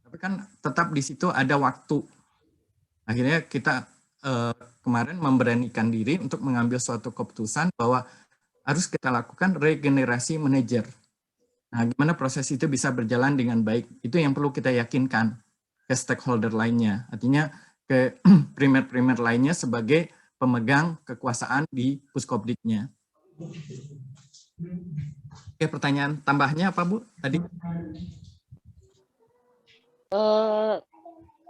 Tapi tapi kan tetap di situ ada waktu. Akhirnya kita kemarin memberanikan diri untuk mengambil suatu keputusan bahwa harus kita lakukan regenerasi manajer. Nah, gimana proses itu bisa berjalan dengan baik? Itu yang perlu kita yakinkan ke stakeholder lainnya. Artinya ke primer-primer lainnya sebagai pemegang kekuasaan di Puskopdiknya. Oke, pertanyaan tambahnya apa, Bu? Tadi?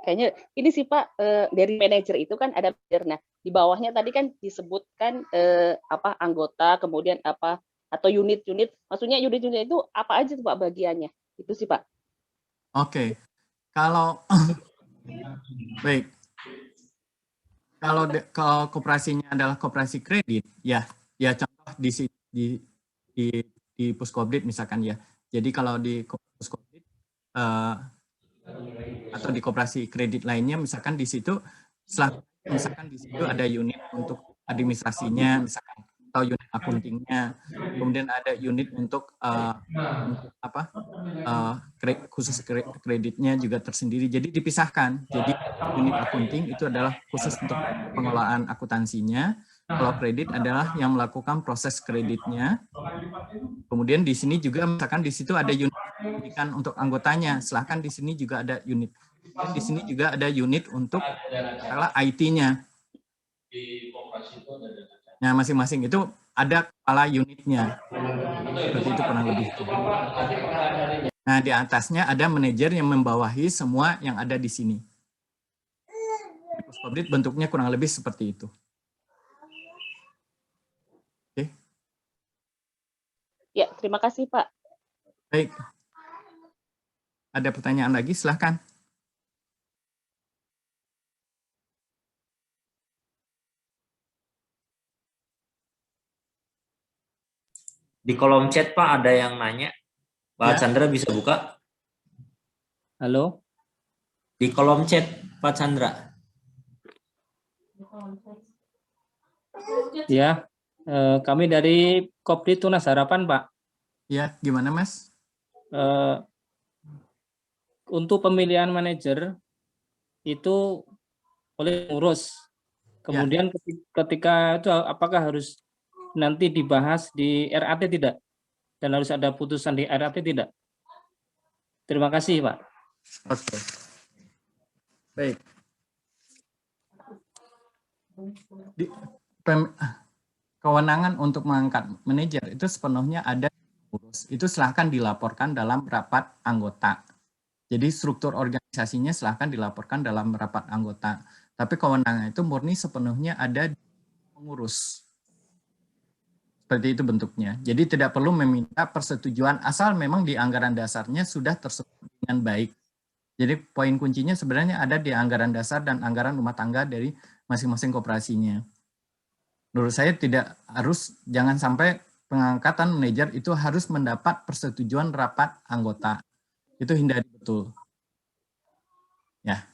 Kayaknya ini sih Pak, dari manajer itu kan ada manajer. Nah, di bawahnya tadi kan disebutkan anggota, kemudian apa atau unit-unit. Maksudnya unit-unit itu apa aja tuh Pak bagiannya? Itu sih Pak. Oke. Kalau baik. Kalau koperasinya adalah koperasi kredit, ya contoh di Puskopdit misalkan ya. Jadi kalau di Puskopdit atau di koperasi kredit lainnya, misalkan di situ ada unit untuk administrasinya, misalkan, atau unit akuntingnya, kemudian ada unit untuk khusus kreditnya juga tersendiri. Jadi dipisahkan. Jadi unit akunting itu adalah khusus untuk pengelolaan akuntansinya. Kalau kredit adalah yang melakukan proses kreditnya. Kemudian di sini juga misalkan di situ ada unit pendidikan untuk anggotanya. Silahkan di sini juga ada unit. Dan di sini juga ada unit untuk IT-nya. Nah, masing-masing itu ada kepala unitnya. Seperti itu kurang lebih. Nah, di atasnya ada manajer yang membawahi semua yang ada di sini. Di Puskopdit bentuknya kurang lebih seperti itu. Oke. Ya, terima kasih Pak. Baik. Ada pertanyaan lagi? Silahkan. Di kolom chat Pak ada yang nanya. Pak Ya. Chandra bisa buka? Halo? Di kolom chat Pak Chandra. Ya, kami dari Kopdit Tunas Harapan, Pak. Ya, gimana Mas? Untuk pemilihan manajer itu oleh pengurus. Kemudian ketika itu apakah harus nanti dibahas di RAT tidak? Dan harus ada putusan di RAT tidak? Terima kasih, Pak. Oke. Baik. Kewenangan untuk mengangkat manajer itu sepenuhnya ada di pengurus. Itu silahkan dilaporkan dalam rapat anggota. Jadi struktur organisasinya silahkan dilaporkan dalam rapat anggota. Tapi kewenangan itu murni sepenuhnya ada di pengurus. Seperti itu bentuknya. Jadi tidak perlu meminta persetujuan asal memang di anggaran dasarnya sudah tersebut dengan baik. Jadi poin kuncinya sebenarnya ada di anggaran dasar dan anggaran rumah tangga dari masing-masing koperasinya. Menurut saya tidak harus, jangan sampai pengangkatan manajer itu harus mendapat persetujuan rapat anggota. Itu hindari betul. Ya.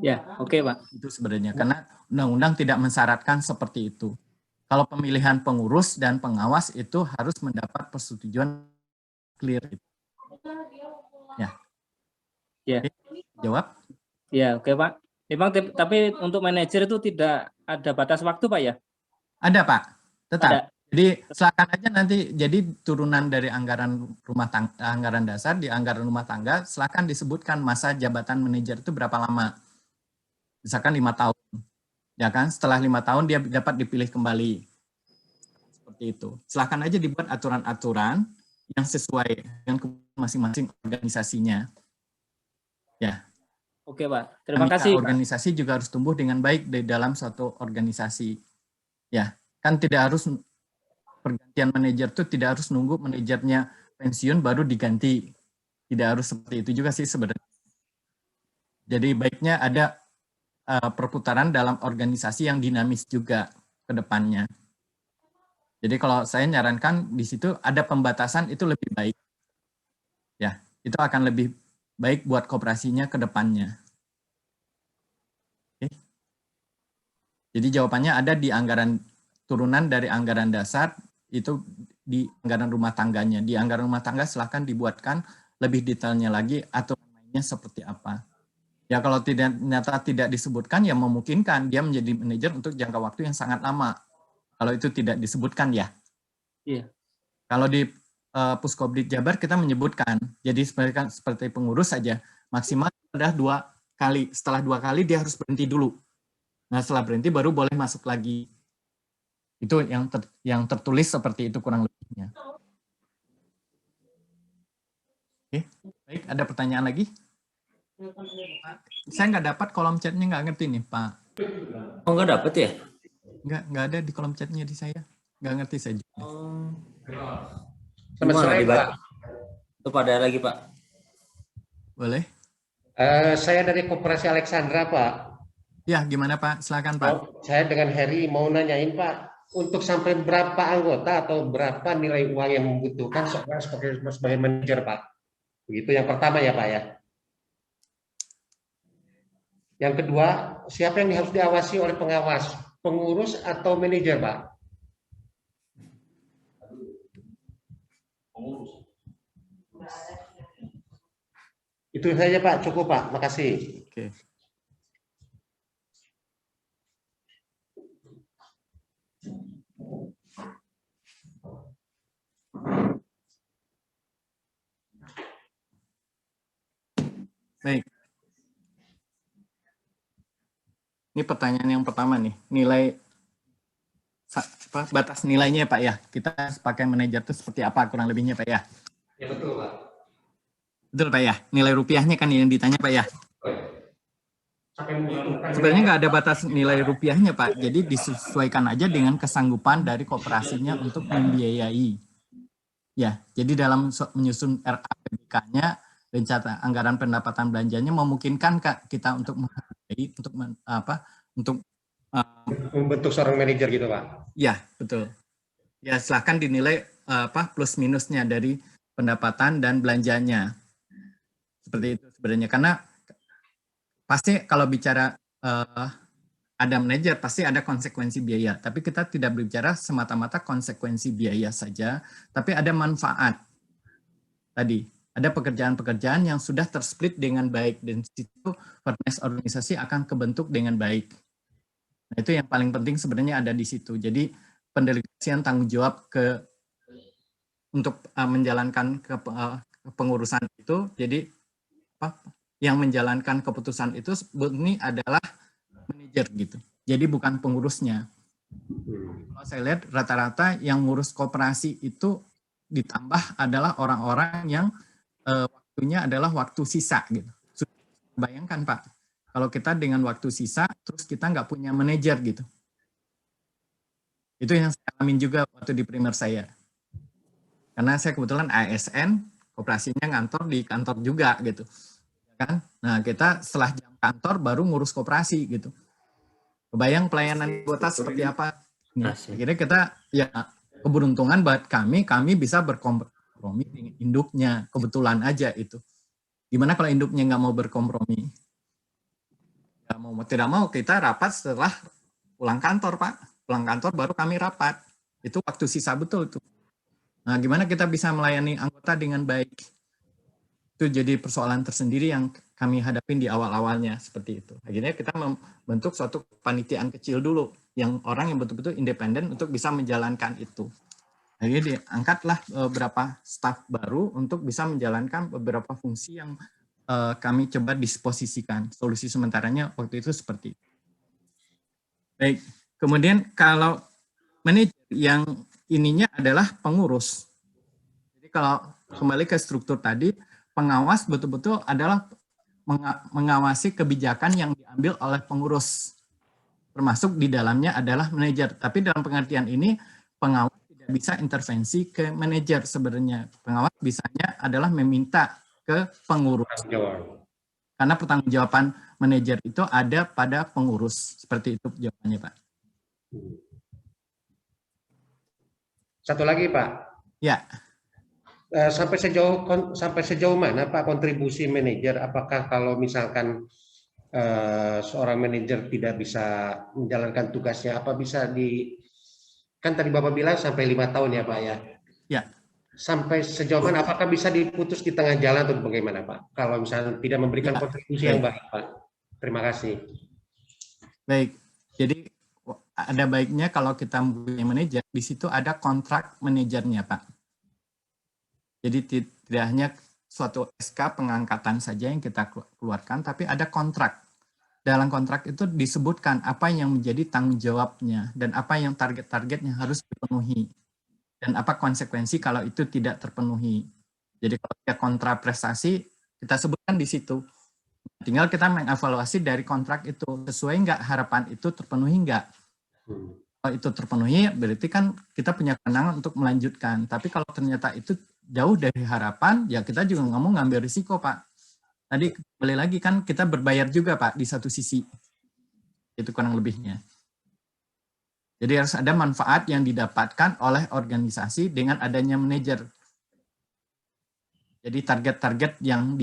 Ya, oke Pak. Itu sebenarnya karena undang-undang tidak mensyaratkan seperti itu. Kalau pemilihan pengurus dan pengawas itu harus mendapat persetujuan clear. Ya. Ya. Oke, jawab? Ya, oke Pak. Memang tapi untuk manajer itu tidak ada batas waktu, Pak ya? Ada, Pak. Tetap. Ada. Jadi silakan aja nanti jadi turunan dari anggaran rumah tangga, anggaran dasar di anggaran rumah tangga, silakan disebutkan masa jabatan manajer itu berapa lama. Misalkan 5 tahun. Ya kan, setelah 5 tahun dia dapat dipilih kembali. Seperti itu. Silakan aja dibuat aturan-aturan yang sesuai dengan masing-masing organisasinya. Ya. Oke, Pak. Terima Dinamika kasih, Pak. organisasi juga harus tumbuh dengan baik di dalam suatu organisasi. Ya, kan tidak harus pergantian manajer itu tidak harus nunggu manajernya pensiun baru diganti. Tidak harus seperti itu juga sih sebenarnya. Jadi baiknya ada perputaran dalam organisasi yang dinamis juga ke depannya. Jadi kalau saya nyarankan di situ ada pembatasan itu lebih baik. Ya, itu akan lebih baik buat koperasinya ke depannya. Oke. Jadi jawabannya ada di anggaran turunan dari anggaran dasar itu di anggaran rumah tangganya. Di anggaran rumah tangga silahkan dibuatkan lebih detailnya lagi aturan mainnya seperti apa. Ya kalau ternyata tidak disebutkan, ya memungkinkan dia menjadi manajer untuk jangka waktu yang sangat lama. Kalau itu tidak disebutkan ya. Iya. Kalau di Puskobdit Jabar kita menyebutkan, jadi seperti pengurus saja, maksimal ada 2 kali. Setelah 2 kali dia harus berhenti dulu. Nah setelah berhenti baru boleh masuk lagi. Itu yang tertulis seperti itu kurang lebihnya. Oke, baik. Ada pertanyaan lagi? Saya nggak dapat kolom chatnya, nggak ngerti nih Pak. Oh, nggak dapet ya? Nggak ada di kolom chatnya di saya. Nggak ngerti saya juga. Selamat sore, Pak. Itu pada lagi, Pak. Boleh? Saya dari Koperasi Alexandra, Pak. Ya, gimana Pak? Silakan Pak. Saya dengan Heri mau nanyain, Pak, untuk sampai berapa anggota atau berapa nilai uang yang membutuhkan sebagai manajer, Pak? Begitu yang pertama ya, Pak ya. Yang kedua, siapa yang harus diawasi oleh pengawas? Pengurus atau manajer, Pak? Itu saja Pak, cukup Pak, makasih. Oke. Baik. Ini pertanyaan yang pertama nih, nilai batas nilainya Pak ya. Kita pakai manajer itu seperti apa kurang lebihnya Pak ya? Ya betul Pak. Betul Pak ya. Nilai rupiahnya kan yang ditanya Pak ya. Sebenarnya nggak ada batas nilai rupiahnya Pak. Jadi disesuaikan aja dengan kesanggupan dari koperasinya untuk membiayai. Ya, jadi dalam menyusun RAPBK-nya, rencana anggaran pendapatan belanjanya memungkinkan Kak kita untuk menghargai, untuk membentuk seorang manajer gitu Pak. Ya, betul. Ya, silahkan dinilai plus minusnya dari pendapatan dan belanjanya. Seperti itu sebenarnya. Karena pasti kalau bicara ada manajer, pasti ada konsekuensi biaya. Tapi kita tidak berbicara semata-mata konsekuensi biaya saja, tapi ada manfaat. Tadi, ada pekerjaan-pekerjaan yang sudah tersplit dengan baik, dan situ fairness organisasi akan kebentuk dengan baik. Nah, itu yang paling penting sebenarnya ada di situ. Jadi pendelegasian tanggung jawab untuk menjalankan pengurusan itu. Jadi yang menjalankan keputusan itu ini adalah manajer gitu. Jadi bukan pengurusnya. Kalau saya lihat rata-rata yang ngurus koperasi itu ditambah adalah orang-orang yang waktunya adalah waktu sisa gitu. Bayangkan Pak, kalau kita dengan waktu sisa, terus kita nggak punya manajer gitu. Itu yang saya alamin juga waktu di primer saya. Karena saya kebetulan ASN, koperasinya ngantor di kantor juga gitu. Kan? Nah kita setelah jam kantor baru ngurus koperasi gitu. Kebayang pelayanan anggota seperti apa? Akhirnya kita, ya keberuntungan buat kami bisa berkompromi dengan induknya. Kebetulan aja itu. Gimana kalau induknya nggak mau berkompromi? Tidak mau kita rapat setelah pulang kantor Pak. Pulang kantor baru kami rapat. Itu waktu sisa betul tuh. Nah gimana kita bisa melayani anggota dengan baik? Itu jadi persoalan tersendiri yang kami hadapin di awal-awalnya seperti itu. Akhirnya kita membentuk suatu panitiaan kecil dulu yang orang yang betul-betul independen untuk bisa menjalankan itu. Akhirnya diangkatlah beberapa staf baru untuk bisa menjalankan beberapa fungsi yang kami coba disposisikan. Solusi sementaranya waktu itu seperti itu. Baik, kemudian kalau manajer yang ininya adalah pengurus. Jadi kalau kembali ke struktur tadi, pengawas betul-betul adalah mengawasi kebijakan yang diambil oleh pengurus. Termasuk di dalamnya adalah manajer. Tapi dalam pengertian ini, pengawas tidak bisa intervensi ke manajer sebenarnya. Pengawas bisanya adalah meminta ke pengurus. Karena pertanggungjawaban manajer itu ada pada pengurus. Seperti itu jawabannya Pak. Satu lagi Pak. Ya. Sampai sejauh mana Pak kontribusi manajer? Apakah kalau misalkan seorang manajer tidak bisa menjalankan tugasnya, apa bisa kan tadi Bapak bilang sampai 5 tahun ya Pak ya? Ya. Sampai sejauh mana? Apakah bisa diputus di tengah jalan atau bagaimana Pak? Kalau misalnya tidak memberikan kontribusi yang baik Pak? Terima kasih. Baik, jadi ada baiknya kalau kita mempunyai manajer, di situ ada kontrak manajernya, Pak. Jadi tidak hanya suatu SK pengangkatan saja yang kita keluarkan, tapi ada kontrak. Dalam kontrak itu disebutkan apa yang menjadi tanggung jawabnya dan apa yang target-target yang harus dipenuhi dan apa konsekuensi kalau itu tidak terpenuhi. Jadi kalau ada kontra prestasi, kita sebutkan di situ. Tinggal kita mengevaluasi dari kontrak itu, sesuai nggak harapan itu terpenuhi nggak. Kalau itu terpenuhi, berarti kan kita punya kewenangan untuk melanjutkan. Tapi kalau ternyata itu jauh dari harapan, ya kita juga nggak mau ngambil risiko, Pak. Tadi kembali lagi kan kita berbayar juga, Pak, di satu sisi. Itu kurang lebihnya. Jadi harus ada manfaat yang didapatkan oleh organisasi dengan adanya manajer. Jadi target-target yang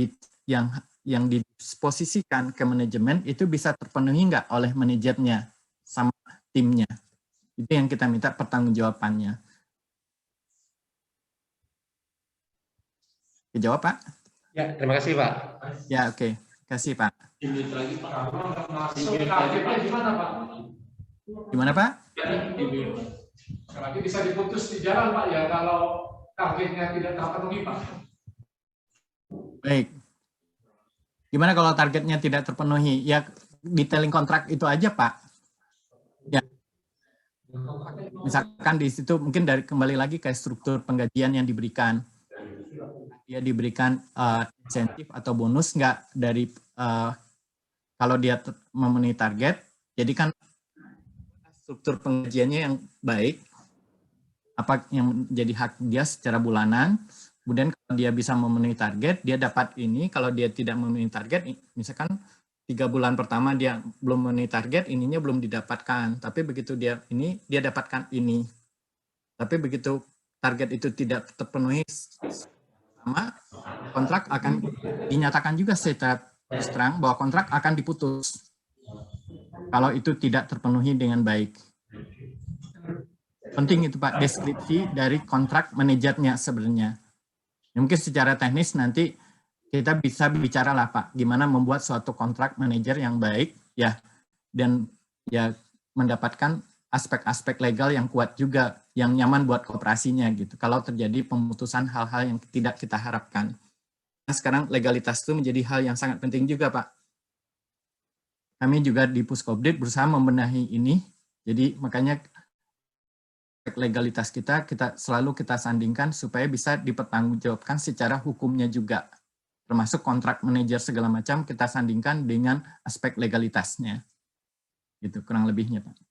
disposisikan ke manajemen itu bisa terpenuhi nggak oleh manajernya sama timnya. Itu yang kita minta pertanggungjawabannya. Dijawab, Pak? Ya, terima kasih, Pak. Ya, oke. Kasih, Pak. Gimana, Pak? Gimana, Pak? Lagi bisa diputus di jalan, Pak, ya, kalau targetnya tidak terpenuhi, Pak. Baik. Gimana kalau targetnya tidak terpenuhi? Ya, detailing kontrak itu aja, Pak. Ya. Misalkan di situ mungkin dari kembali lagi ke struktur penggajian yang diberikan. Dia diberikan insentif atau bonus nggak dari kalau dia memenuhi target. Jadi kan struktur penggajiannya yang baik, apa yang menjadi hak dia secara bulanan. Kemudian kalau dia bisa memenuhi target, dia dapat ini. Kalau dia tidak memenuhi target, misalkan 3 bulan pertama dia belum memenuhi target, ininya belum didapatkan. Tapi begitu dia ini, dia dapatkan ini. Tapi begitu target itu tidak terpenuhi sama, kontrak akan dinyatakan juga secara terus terang bahwa kontrak akan diputus kalau itu tidak terpenuhi dengan baik. Penting itu, Pak, deskripsi dari kontrak manajernya sebenarnya. Ya, mungkin secara teknis nanti kita bisa bicara lah, Pak, gimana membuat suatu kontrak manajer yang baik, ya, dan ya mendapatkan aspek-aspek legal yang kuat juga, yang nyaman buat kooperasinya gitu. Kalau terjadi pemutusan hal-hal yang tidak kita harapkan. Nah, sekarang legalitas itu menjadi hal yang sangat penting juga, Pak. Kami juga di Puskobdit berusaha membenahi ini. Jadi makanya legalitas kita selalu kita sandingkan supaya bisa dipertanggungjawabkan secara hukumnya juga. Termasuk kontrak manajer segala macam kita sandingkan dengan aspek legalitasnya. Gitu kurang lebihnya, Pak.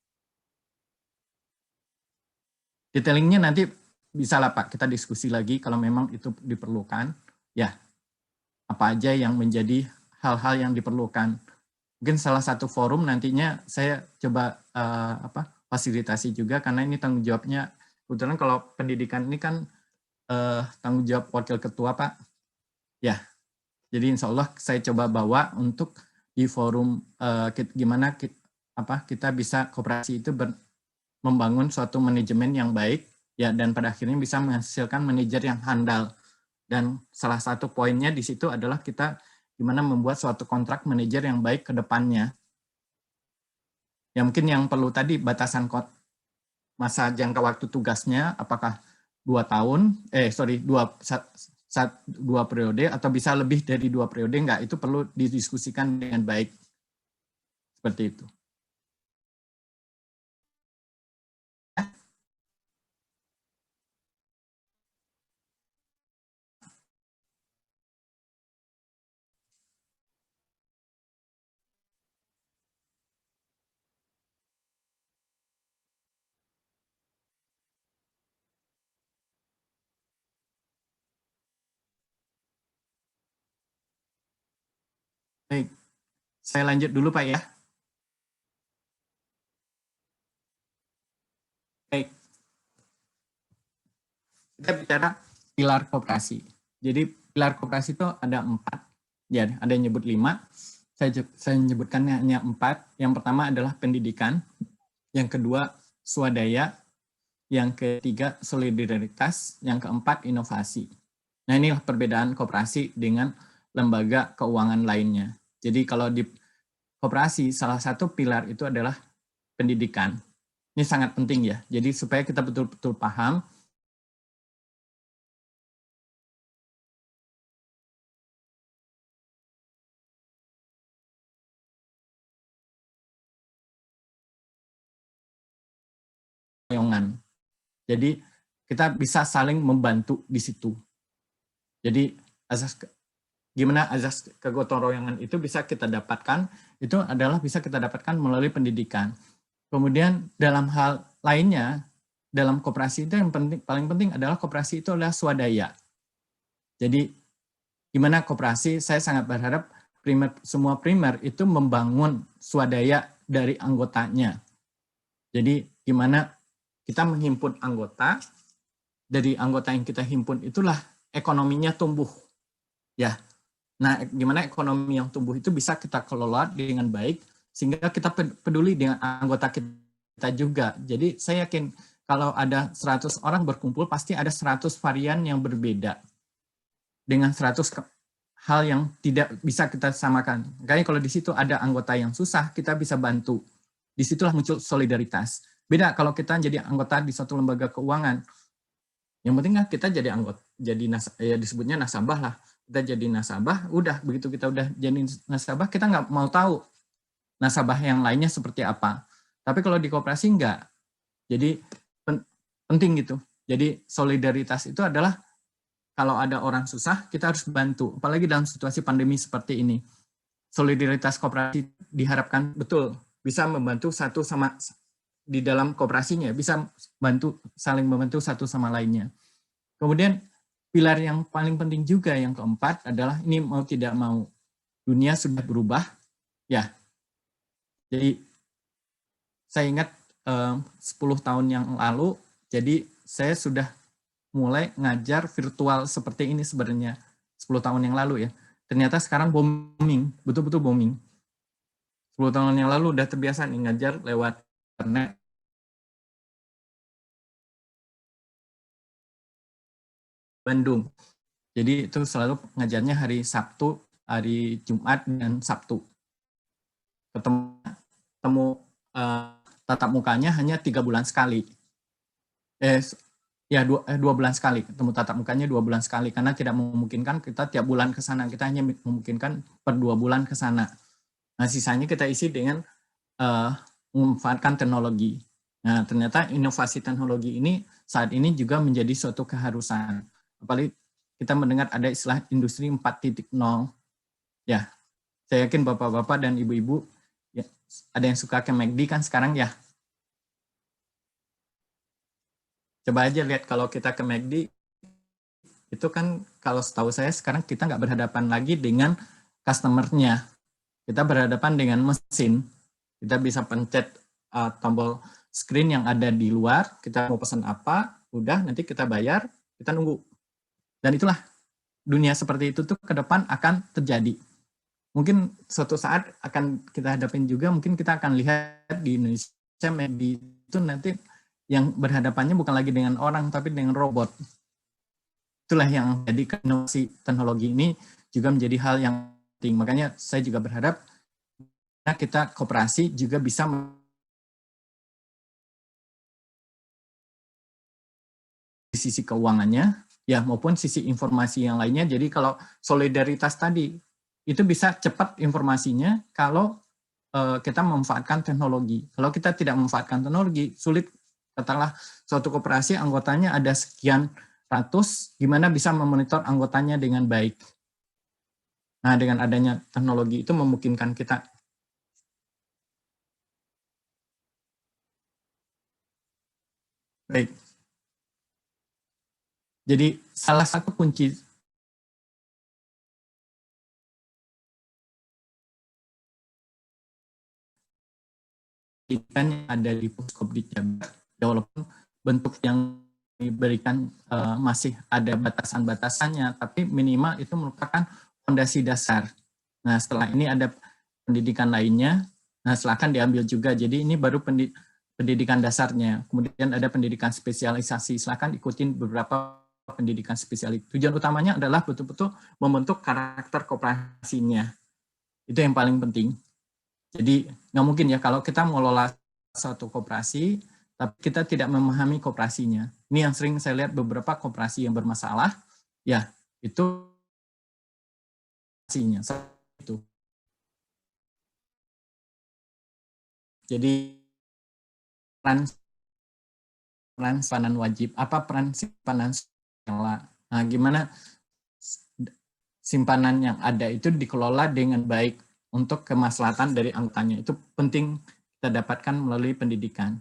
Detailingnya nanti bisa lah, Pak, kita diskusi lagi kalau memang itu diperlukan. Ya, apa aja yang menjadi hal-hal yang diperlukan. Mungkin salah satu forum nantinya saya coba fasilitasi juga, karena ini tanggung jawabnya, kebetulan kalau pendidikan ini kan tanggung jawab wakil ketua, Pak. Ya, jadi insya Allah saya coba bawa untuk di forum gimana kita bisa kooperasi itu membangun suatu manajemen yang baik, ya, dan pada akhirnya bisa menghasilkan manajer yang handal. Dan salah satu poinnya di situ adalah kita gimana membuat suatu kontrak manajer yang baik ke depannya. Ya mungkin yang perlu tadi batasan masa jangka waktu tugasnya, apakah 2 periode atau bisa lebih dari 2 periode, enggak, itu perlu didiskusikan dengan baik. Seperti itu. Baik, saya lanjut dulu, Pak, ya. Baik, kita bicara pilar koperasi. Jadi pilar koperasi itu ada 4, ya, ada yang nyebut 5. Saya menyebutkan hanya 4. Yang pertama adalah pendidikan, yang kedua swadaya, yang ketiga solidaritas, yang keempat inovasi. Nah, inilah perbedaan koperasi dengan lembaga keuangan lainnya. Jadi kalau di koperasi, salah satu pilar itu adalah pendidikan. Ini sangat penting ya. Jadi supaya kita betul-betul paham jadi kita bisa saling membantu di situ. Jadi gimana azas kegotong royongan itu bisa kita dapatkan, itu adalah bisa kita dapatkan melalui pendidikan. Kemudian dalam hal lainnya, dalam koperasi itu yang paling penting adalah koperasi itu adalah swadaya. Jadi gimana koperasi, saya sangat berharap semua primer itu membangun swadaya dari anggotanya. Jadi gimana kita menghimpun anggota, dari anggota yang kita himpun itulah ekonominya tumbuh. Ya. Nah, gimana ekonomi yang tumbuh itu bisa kita kelola dengan baik sehingga kita peduli dengan anggota kita juga. Jadi saya yakin kalau ada 100 orang berkumpul pasti ada 100 varian yang berbeda. Dengan 100 hal yang tidak bisa kita samakan. Makanya kalau di situ ada anggota yang susah, kita bisa bantu. Disitulah muncul solidaritas. Beda kalau kita jadi anggota di suatu lembaga keuangan. Yang penting kan kita jadi anggota, ya disebutnya nasabah lah. Kita jadi nasabah, udah begitu kita udah jadi nasabah, kita nggak mau tahu nasabah yang lainnya seperti apa. Tapi kalau di koperasi enggak. Jadi penting gitu. Jadi solidaritas itu adalah kalau ada orang susah, kita harus bantu. Apalagi dalam situasi pandemi seperti ini. Solidaritas koperasi diharapkan betul bisa membantu satu sama di dalam koperasinya, bisa saling membantu satu sama lainnya. Kemudian pilar yang paling penting juga yang keempat adalah ini mau tidak mau dunia sudah berubah, ya. Jadi saya ingat 10 tahun yang lalu, jadi saya sudah mulai ngajar virtual seperti ini sebenarnya 10 tahun yang lalu ya. Ternyata sekarang booming, betul-betul booming. 10 tahun yang lalu udah terbiasa nih ngajar lewat internet. Bandung. Jadi itu selalu ngajarnya hari Sabtu, hari Jumat, dan Sabtu. Ketemu tatap mukanya hanya 3 bulan sekali. 2 bulan sekali. Ketemu tatap mukanya 2 bulan sekali. Karena tidak memungkinkan kita tiap bulan ke sana. Kita hanya memungkinkan per 2 bulan ke sana. Nah, sisanya kita isi dengan memanfaatkan teknologi. Nah, ternyata inovasi teknologi ini saat ini juga menjadi suatu keharusan. Apalagi kita mendengar ada istilah industri 4.0. Ya, saya yakin bapak-bapak dan ibu-ibu ya, ada yang suka ke McD kan sekarang ya. Coba aja lihat kalau kita ke McD, itu kan kalau setahu saya sekarang kita nggak berhadapan lagi dengan customer-nya. Kita berhadapan dengan mesin. Kita bisa pencet tombol screen yang ada di luar, kita mau pesan apa, udah nanti kita bayar, kita nunggu. Dan itulah dunia seperti itu tuh ke depan akan terjadi. Mungkin suatu saat akan kita hadapin juga, mungkin kita akan lihat di Indonesia McD itu nanti yang berhadapannya bukan lagi dengan orang, tapi dengan robot. Itulah yang jadi inovasi teknologi ini juga menjadi hal yang penting. Makanya saya juga berharap kita koperasi juga bisa di sisi keuangannya, ya maupun sisi informasi yang lainnya. Jadi kalau solidaritas tadi, itu bisa cepat informasinya kalau kita memanfaatkan teknologi. Kalau kita tidak memanfaatkan teknologi, sulit. Katakanlah suatu koperasi anggotanya ada sekian ratus, gimana bisa memonitor anggotanya dengan baik. Nah, dengan adanya teknologi itu memungkinkan kita. Baik. Jadi salah satu kunci yang ada di Puskop di Jabar, walaupun bentuk yang diberikan masih ada batasan-batasannya, tapi minimal itu merupakan fondasi dasar. Nah, setelah ini ada pendidikan lainnya, nah silakan diambil juga. Jadi ini baru pendidikan dasarnya. Kemudian ada pendidikan spesialisasi, silakan ikutin beberapa pendidikan spesialis. Tujuan utamanya adalah betul-betul membentuk karakter koperasinya. Itu yang paling penting. Jadi nggak mungkin ya kalau kita mengelola suatu koperasi, tapi kita tidak memahami koperasinya. Ini yang sering saya lihat beberapa koperasi yang bermasalah, ya itu koperasinya itu. Jadi peran simpanan wajib, apa peran simpanan skala? Nah, gimana simpanan yang ada itu dikelola dengan baik untuk kemaslahatan dari anggotanya. Itu penting kita dapatkan melalui pendidikan.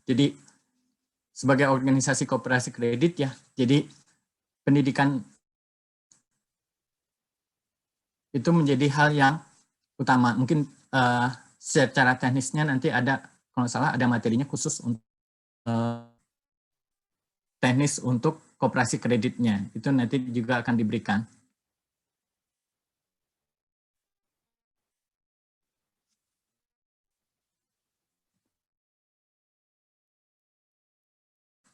Jadi sebagai organisasi koperasi kredit ya, jadi pendidikan itu menjadi hal yang utama. Mungkin secara teknisnya nanti ada, kalau nggak salah ada materinya khusus untuk teknis untuk koperasi kreditnya. Itu nanti juga akan diberikan.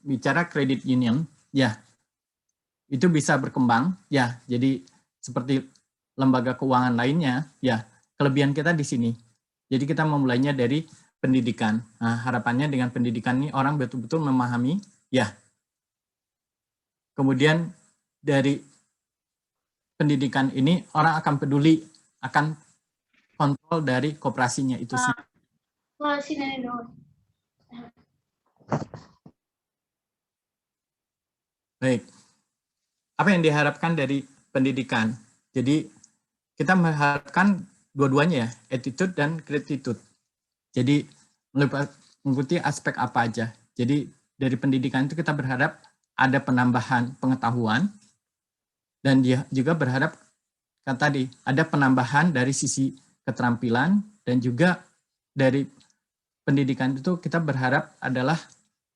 Bicara credit union, ya itu bisa berkembang, ya. Jadi seperti lembaga keuangan lainnya, ya kelebihan kita di sini. Jadi kita memulainya dari pendidikan. Nah, harapannya dengan pendidikan ini orang betul-betul memahami, ya. Kemudian dari pendidikan ini orang akan peduli akan kontrol dari koperasinya itu sendiri. Baik. Apa yang diharapkan dari pendidikan? Jadi kita mengharapkan dua-duanya ya, attitude dan gratitude. Jadi mengikuti aspek apa aja. Jadi dari pendidikan itu kita berharap ada penambahan pengetahuan dan dia juga berharap kan tadi ada penambahan dari sisi keterampilan dan juga dari pendidikan itu kita berharap adalah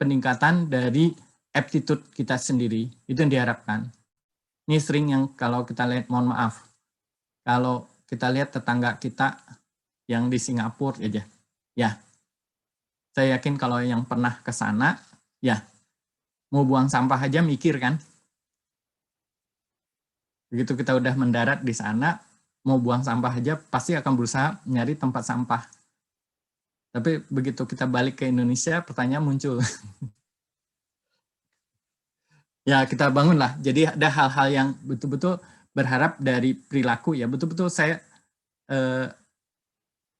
peningkatan dari aptitude kita sendiri. Itu yang diharapkan. Ini sering yang kalau kita lihat, mohon maaf, kalau kita lihat tetangga kita yang di Singapura aja, ya, saya yakin kalau yang pernah ke sana, ya, mau buang sampah aja mikir kan. Begitu kita udah mendarat di sana, mau buang sampah aja pasti akan berusaha nyari tempat sampah. Tapi begitu kita balik ke Indonesia, pertanyaan muncul. Ya kita bangunlah. Jadi ada hal-hal yang betul-betul berharap dari perilaku ya. Betul-betul saya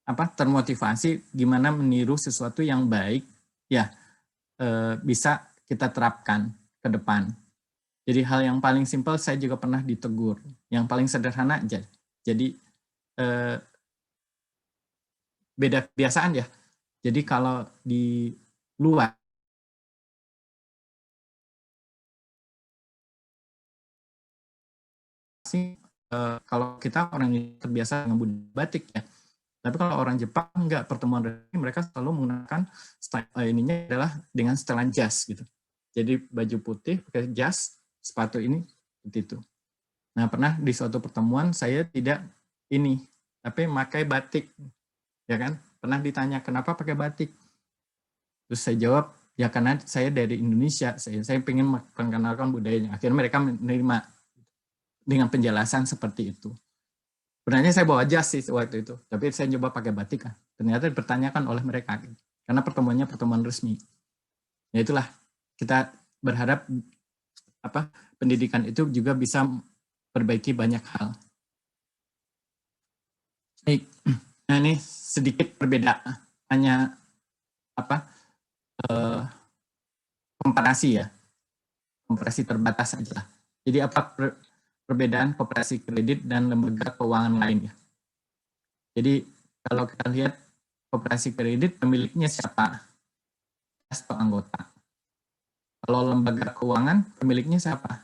termotivasi gimana meniru sesuatu yang baik ya bisa kita terapkan ke depan. Jadi hal yang paling simpel saya juga pernah ditegur. Yang paling sederhana aja. Jadi beda kebiasaan ya. Jadi kalau di luar kalau kita orang yang terbiasa dengan budaya batik ya, tapi kalau orang Jepang enggak, pertemuan mereka selalu menggunakan style ininya adalah dengan setelan jas gitu. Jadi baju putih pakai jas, sepatu ini seperti itu. Nah pernah di suatu pertemuan saya tidak ini, tapi pakai batik, ya kan? Pernah ditanya kenapa pakai batik, terus saya jawab ya karena saya dari Indonesia, saya pengen memperkenalkan budayanya. Akhirnya mereka menerima dengan penjelasan seperti itu. Sebenarnya saya bawa jas sih waktu itu, tapi saya coba pakai batik kan. Ternyata dipertanyakan oleh mereka, karena pertemuannya pertemuan resmi. Ya itulah, kita berharap pendidikan itu juga bisa perbaiki banyak hal. Baik, nah ini sedikit berbeda, hanya komparasi ya, komparasi terbatas saja. Jadi apa perbedaan koperasi kredit dan lembaga keuangan lainnya. Jadi kalau kita lihat koperasi kredit pemiliknya siapa? Atau anggota. Kalau lembaga keuangan pemiliknya siapa?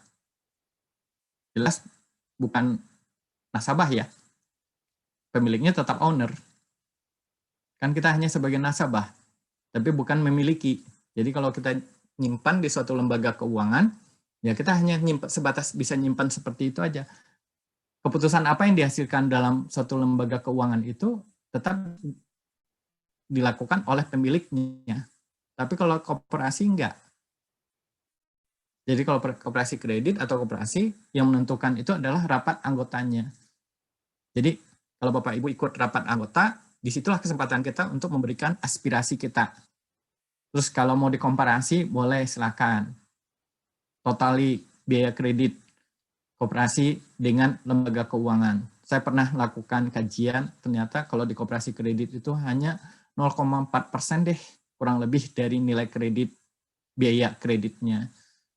Jelas bukan nasabah ya. Pemiliknya tetap owner. Kan kita hanya sebagai nasabah, tapi bukan memiliki. Jadi kalau kita nyimpan di suatu lembaga keuangan, ya kita hanya sebatas bisa nyimpan seperti itu aja. Keputusan apa yang dihasilkan dalam suatu lembaga keuangan itu tetap dilakukan oleh pemiliknya. Tapi kalau koperasi enggak. Jadi kalau koperasi kredit atau koperasi yang menentukan itu adalah rapat anggotanya. Jadi kalau Bapak Ibu ikut rapat anggota, disitulah kesempatan kita untuk memberikan aspirasi kita. Terus kalau mau dikomparasi, boleh silakan. Totali biaya kredit koperasi dengan lembaga keuangan. Saya pernah lakukan kajian, ternyata kalau di koperasi kredit itu hanya 0,4% deh, kurang lebih dari nilai kredit, biaya kreditnya.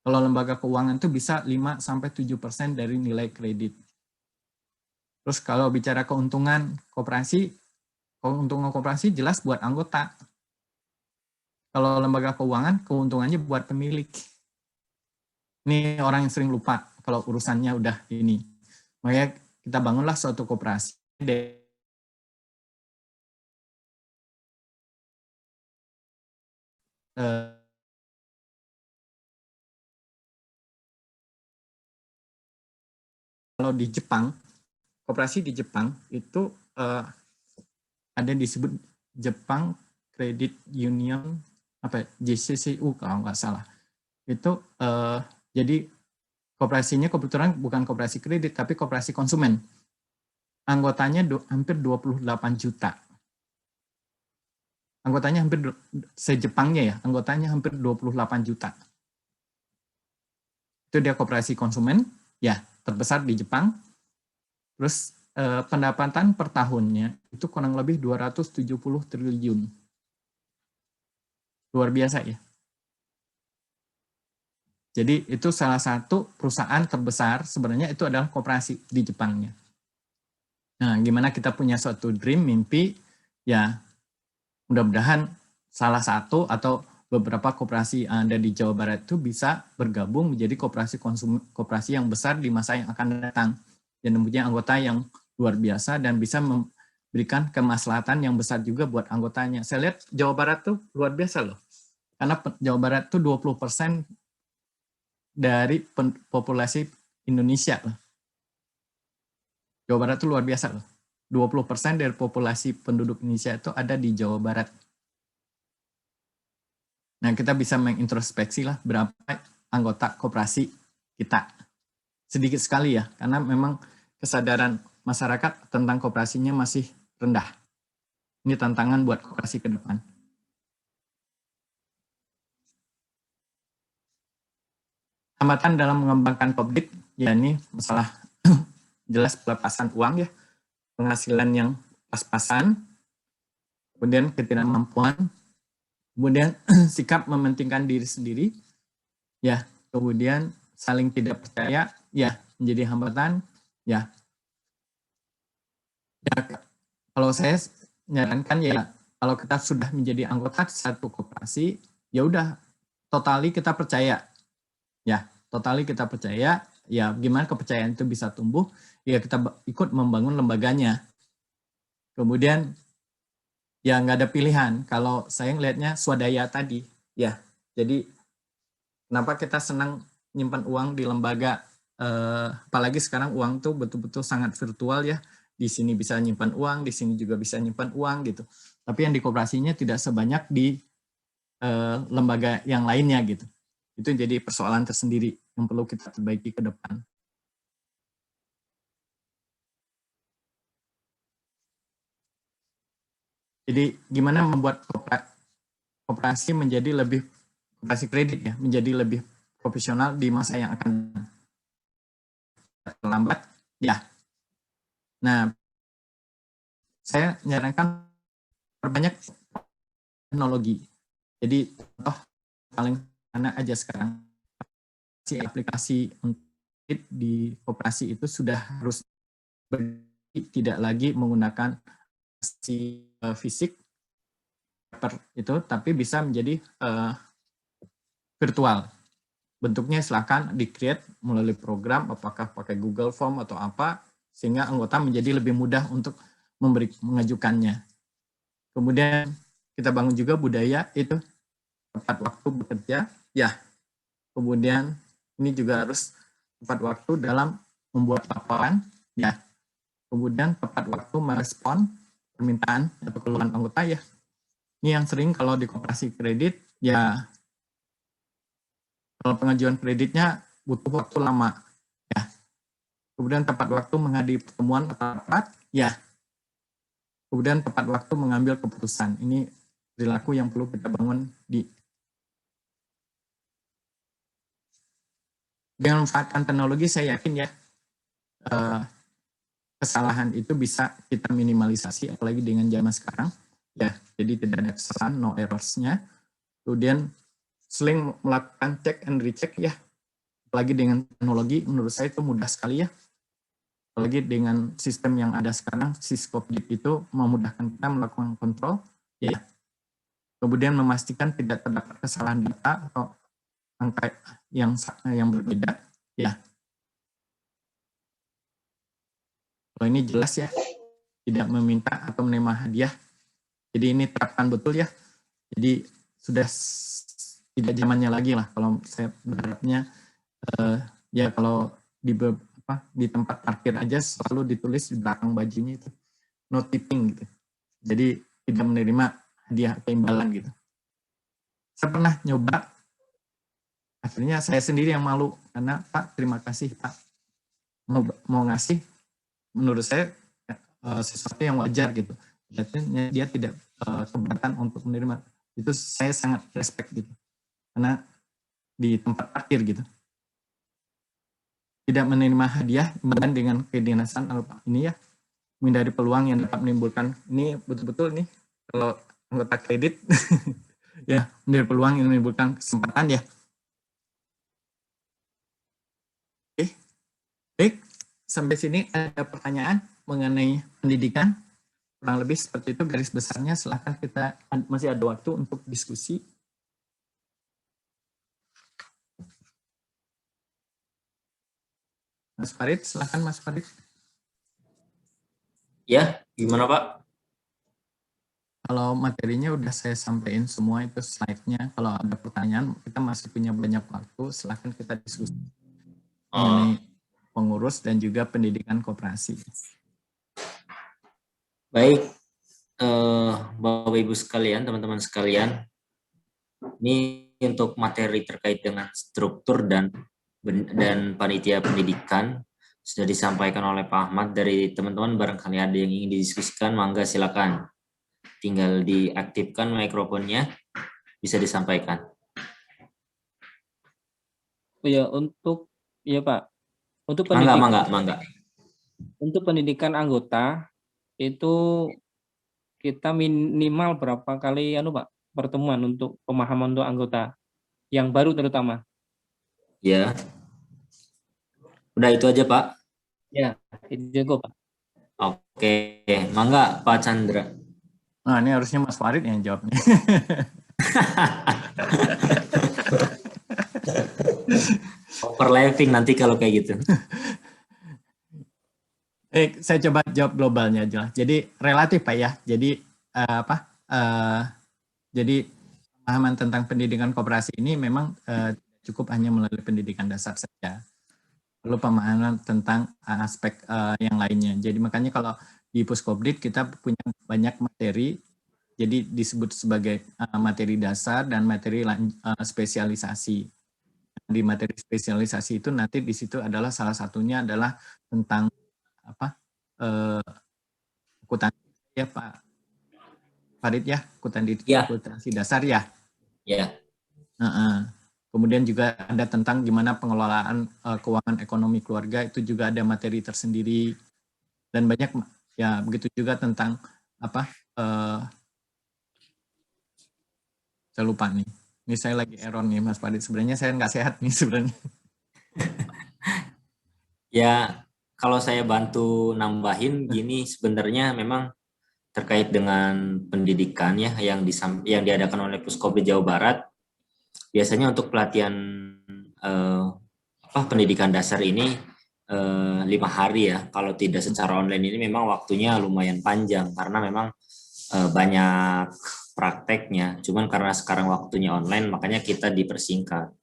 Kalau lembaga keuangan itu bisa 5-7% dari nilai kredit. Terus kalau bicara keuntungan koperasi jelas buat anggota. Kalau lembaga keuangan, keuntungannya buat pemilik. Ini orang yang sering lupa kalau urusannya udah ini. Makanya kita bangunlah suatu koperasi. Kalau di Jepang, koperasi di Jepang itu ada disebut Jepang Credit Union, JCCU kalau nggak salah. Itu jadi koperasinya kebetulan bukan koperasi kredit, tapi koperasi konsumen. Anggotanya hampir 28 juta. Anggotanya hampir, se-Jepangnya ya, anggotanya hampir 28 juta. Itu dia koperasi konsumen, ya terbesar di Jepang. Terus pendapatan per tahunnya itu kurang lebih 270 triliun. Luar biasa ya. Jadi itu salah satu perusahaan terbesar, sebenarnya itu adalah koperasi di Jepangnya. Nah, gimana kita punya suatu dream, mimpi, ya mudah-mudahan salah satu atau beberapa koperasi yang ada di Jawa Barat itu bisa bergabung menjadi koperasi yang besar di masa yang akan datang. Dan mempunyai anggota yang luar biasa dan bisa memberikan kemaslahatan yang besar juga buat anggotanya. Saya lihat Jawa Barat tuh luar biasa loh. Karena Jawa Barat tuh 20% dari populasi Indonesia loh. Jawa Barat itu luar biasa loh. 20% dari populasi penduduk Indonesia itu ada di Jawa Barat. Nah, kita bisa mengintrospeksi lah berapa anggota koperasi kita. Sedikit sekali ya, karena memang kesadaran masyarakat tentang koperasinya masih rendah. Ini tantangan buat koperasi ke depan. Hambatan dalam mengembangkan publik, ya ini masalah jelas pelepasan uang ya, penghasilan yang pas-pasan, kemudian ketidakmampuan, kemudian sikap mementingkan diri sendiri, ya, kemudian saling tidak percaya, ya, menjadi hambatan, ya. Ya, kalau saya menyarankan ya, kalau kita sudah menjadi anggota satu koperasi, ya udah, totali kita percaya. Ya, totali kita percaya, ya gimana kepercayaan itu bisa tumbuh, ya kita ikut membangun lembaganya. Kemudian, ya nggak ada pilihan, kalau saya ngelihatnya swadaya tadi, ya. Jadi, kenapa kita senang nyimpan uang di lembaga, apalagi sekarang uang tuh betul-betul sangat virtual ya, di sini bisa nyimpan uang, di sini juga bisa nyimpan uang gitu. Tapi yang di koperasinya tidak sebanyak di lembaga yang lainnya gitu. Itu jadi persoalan tersendiri yang perlu kita perbaiki ke depan. Jadi gimana membuat koperasi menjadi lebih, koperasi kredit ya, menjadi lebih profesional di masa yang akan terlambat ya. Nah, saya menyarankan perbanyak teknologi. Jadi contoh paling sederhana aja sekarang, aplikasi untuk di koperasi itu sudah harus tidak lagi menggunakan fisik itu, tapi bisa menjadi virtual. Bentuknya silakan di-create melalui program, apakah pakai Google Form atau apa, sehingga anggota menjadi lebih mudah untuk mengajukannya. Kemudian kita bangun juga budaya itu tepat waktu bekerja, ya. Kemudian ini juga harus tepat waktu dalam membuat laporan, ya. Kemudian tepat waktu merespon permintaan atau keluhan anggota, ya. Ini yang sering kalau di koperasi kredit, ya Kalau pengajuan kreditnya butuh waktu lama, ya. Kemudian tepat waktu menghadiri pertemuan atau rapat, ya. Kemudian tepat waktu mengambil keputusan. Ini perilaku yang perlu kita bangun dengan memanfaatkan teknologi. Saya yakin ya kesalahan itu bisa kita minimalisasi, apalagi dengan zaman sekarang, ya. Jadi tidak ada kesalahan, no errors-nya. Kemudian sering melakukan check and recheck, ya. Apalagi dengan teknologi, menurut saya itu mudah sekali, ya. Apalagi dengan sistem yang ada sekarang, Syscopdip itu memudahkan kita melakukan kontrol, ya. Kemudian memastikan tidak terdapat kesalahan data atau angka yang berbeda, ya. Kalau ini jelas, ya, tidak meminta atau menerima hadiah. Jadi ini terapkan betul, ya. Jadi sudah tidak zamannya lagi lah. Kalau saya berharapnya, ya kalau di tempat parkir aja selalu ditulis di belakang bajunya itu no tipping gitu. Jadi tidak menerima hadiah atau imbalan gitu. Saya pernah nyoba, akhirnya saya sendiri yang malu karena Pak terima kasih Pak mau ngasih, menurut saya sesuatu yang wajar gitu. Dia tidak keberatan untuk menerima, itu saya sangat respect gitu. Karena di tempat parkir gitu. Tidak menerima hadiah imbalan dengan kedinasan ini, ya, menghindari peluang yang dapat menimbulkan, ini betul-betul nih kalau anggota kredit ya, menghindari peluang yang menimbulkan kesempatan, ya. Oke. Baik, sampai sini ada pertanyaan mengenai pendidikan, kurang lebih seperti itu garis besarnya. Silahkan, kita masih ada waktu untuk diskusi. Mas Farid, silakan Mas Farid. Ya, gimana Pak? Kalau materinya udah saya sampaikan semua itu slide-nya. Kalau ada pertanyaan, kita masih punya banyak waktu. Silakan kita diskusi mengenai pengurus dan juga pendidikan koperasi. Baik, Bapak Ibu sekalian, teman-teman sekalian, ini untuk materi terkait dengan struktur dan panitia pendidikan sudah disampaikan oleh Pak Ahmad. Dari teman-teman barangkali ada yang ingin didiskusikan, mangga silakan. Tinggal diaktifkan mikrofonnya, bisa disampaikan. Ya, Pak. Untuk pendidikan, mangga. Untuk pendidikan anggota itu kita minimal berapa kali Pak pertemuan untuk pemahaman untuk anggota yang baru terutama. Ya. Udah itu aja, Pak? Ya, itu juga, Pak. Oke, mangga Pak Chandra. Nah, ini harusnya Mas Farid yang jawabnya. Overlapping nanti kalau kayak gitu. Saya coba jawab globalnya aja. Jadi relatif Pak ya. Jadi jadi pemahaman tentang pendidikan koperasi ini memang cukup hanya melalui pendidikan dasar saja. Perlu pemahaman tentang aspek yang lainnya. Jadi makanya kalau di Puskopdit kita punya banyak materi, jadi disebut sebagai materi dasar dan materi spesialisasi. Di materi spesialisasi itu nanti di situ adalah salah satunya adalah tentang akuntansi ya Pak Farid ya, akuntansi dasar ya. Ya. Kemudian juga ada tentang gimana pengelolaan keuangan ekonomi keluarga, itu juga ada materi tersendiri, dan banyak ya. Begitu juga tentang saya lupa nih. Ini saya lagi error nih Mas Farid. Sebenarnya saya nggak sehat nih sebenarnya. Ya, kalau saya bantu nambahin gini, sebenarnya memang terkait dengan pendidikan ya yang diadakan oleh Puskopdit Jawa Barat. Biasanya untuk pelatihan pendidikan dasar ini 5 hari ya. Kalau tidak secara online ini memang waktunya lumayan panjang karena memang banyak prakteknya. Cuman karena sekarang waktunya online makanya kita dipersingkat.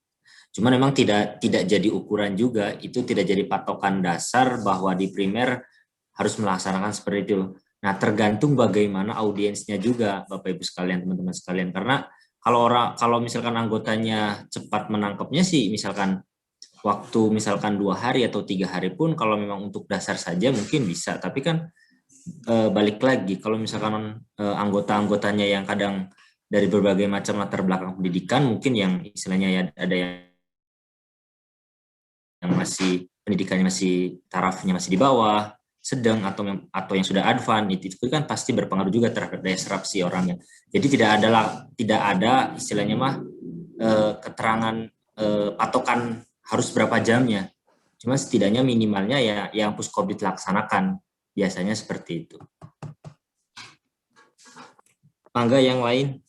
Cuman memang tidak jadi ukuran juga, itu tidak jadi patokan dasar bahwa di primer harus melaksanakan seperti itu. Nah, tergantung bagaimana audiensnya juga Bapak Ibu sekalian, teman-teman sekalian. Karena kalau misalkan anggotanya cepat menangkapnya sih, misalkan waktu misalkan 2 hari atau 3 hari pun, kalau memang untuk dasar saja mungkin bisa. Tapi kan balik lagi, kalau misalkan anggota-anggotanya yang kadang dari berbagai macam latar belakang pendidikan, mungkin yang istilahnya ya ada yang masih pendidikannya masih tarafnya masih di bawah, sedang atau yang sudah advance, itu kan pasti berpengaruh juga terhadap daya serap si orangnya. Jadi tidak ada istilahnya mah keterangan patokan harus berapa jamnya. Cuma setidaknya minimalnya ya yang Puskobdit laksanakan, biasanya seperti itu. Mangga yang lain.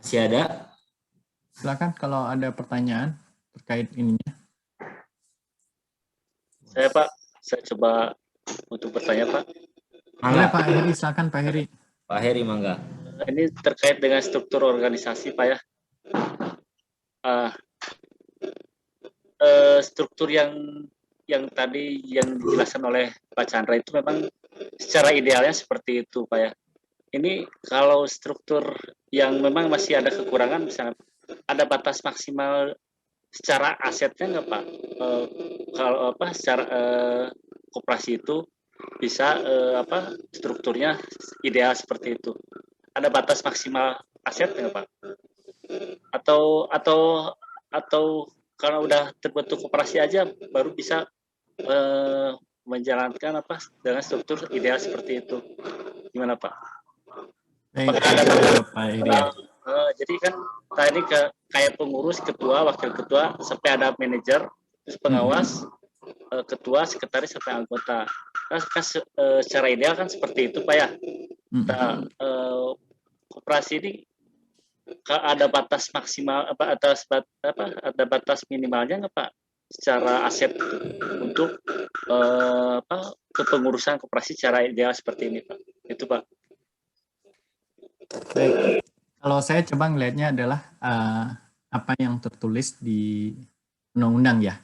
Masih ada? Silakan kalau ada pertanyaan terkait ininya. Saya coba untuk bertanya, Pak. Boleh Pak Heri, silakan Pak Heri. Pak Heri, mangga. Ini terkait dengan struktur organisasi, Pak ya. Struktur yang tadi yang dijelaskan oleh Pak Chandra itu memang secara idealnya seperti itu, Pak ya. Ini kalau struktur yang memang masih ada kekurangan, misalnya ada batas maksimal secara asetnya nggak Pak? Kalau secara koperasi itu bisa strukturnya ideal seperti itu. Ada batas maksimal aset nggak Pak? Atau karena udah terbentuk koperasi aja baru bisa menjalankan dengan struktur ideal seperti itu. Gimana Pak? Baik, Pak Heri. Jadi kan ini kayak pengurus, ketua, wakil ketua, sampai ada manajer, terus pengawas, ketua, sekretaris, sampai anggota. Nah, secara ideal kan seperti itu Pak ya. Nah, koperasi ini ada batas maksimal ada batas minimalnya nggak Pak secara aset untuk kepengurusan koperasi secara ideal seperti ini Pak? Itu Pak. Baik, kalau saya coba ngelihatnya adalah apa yang tertulis di undang-undang ya.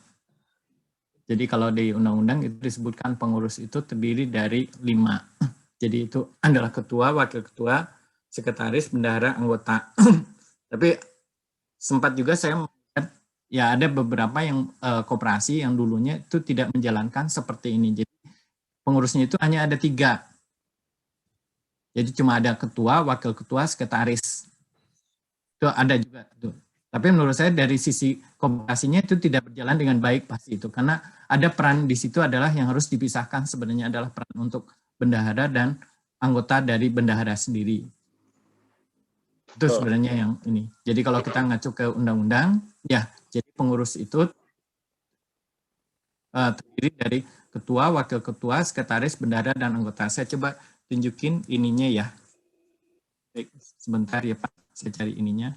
Jadi kalau di undang-undang itu disebutkan pengurus itu terdiri dari 5. Jadi itu adalah ketua, wakil ketua, sekretaris, bendahara, anggota. Tapi sempat juga saya melihat ya ada beberapa yang koperasi yang dulunya itu tidak menjalankan seperti ini. Jadi pengurusnya itu hanya ada 3. Jadi cuma ada ketua, wakil ketua, sekretaris. Itu ada juga. Tapi menurut saya dari sisi koperasinya itu tidak berjalan dengan baik pasti itu. Karena ada peran di situ adalah yang harus dipisahkan sebenarnya adalah peran untuk bendahara dan anggota dari bendahara sendiri. Itu sebenarnya yang ini. Jadi kalau kita ngacu ke undang-undang, ya jadi pengurus itu terdiri dari ketua, wakil ketua, sekretaris, bendahara, dan anggota. Saya coba tunjukin ininya ya. Baik, sebentar ya Pak, saya cari ininya.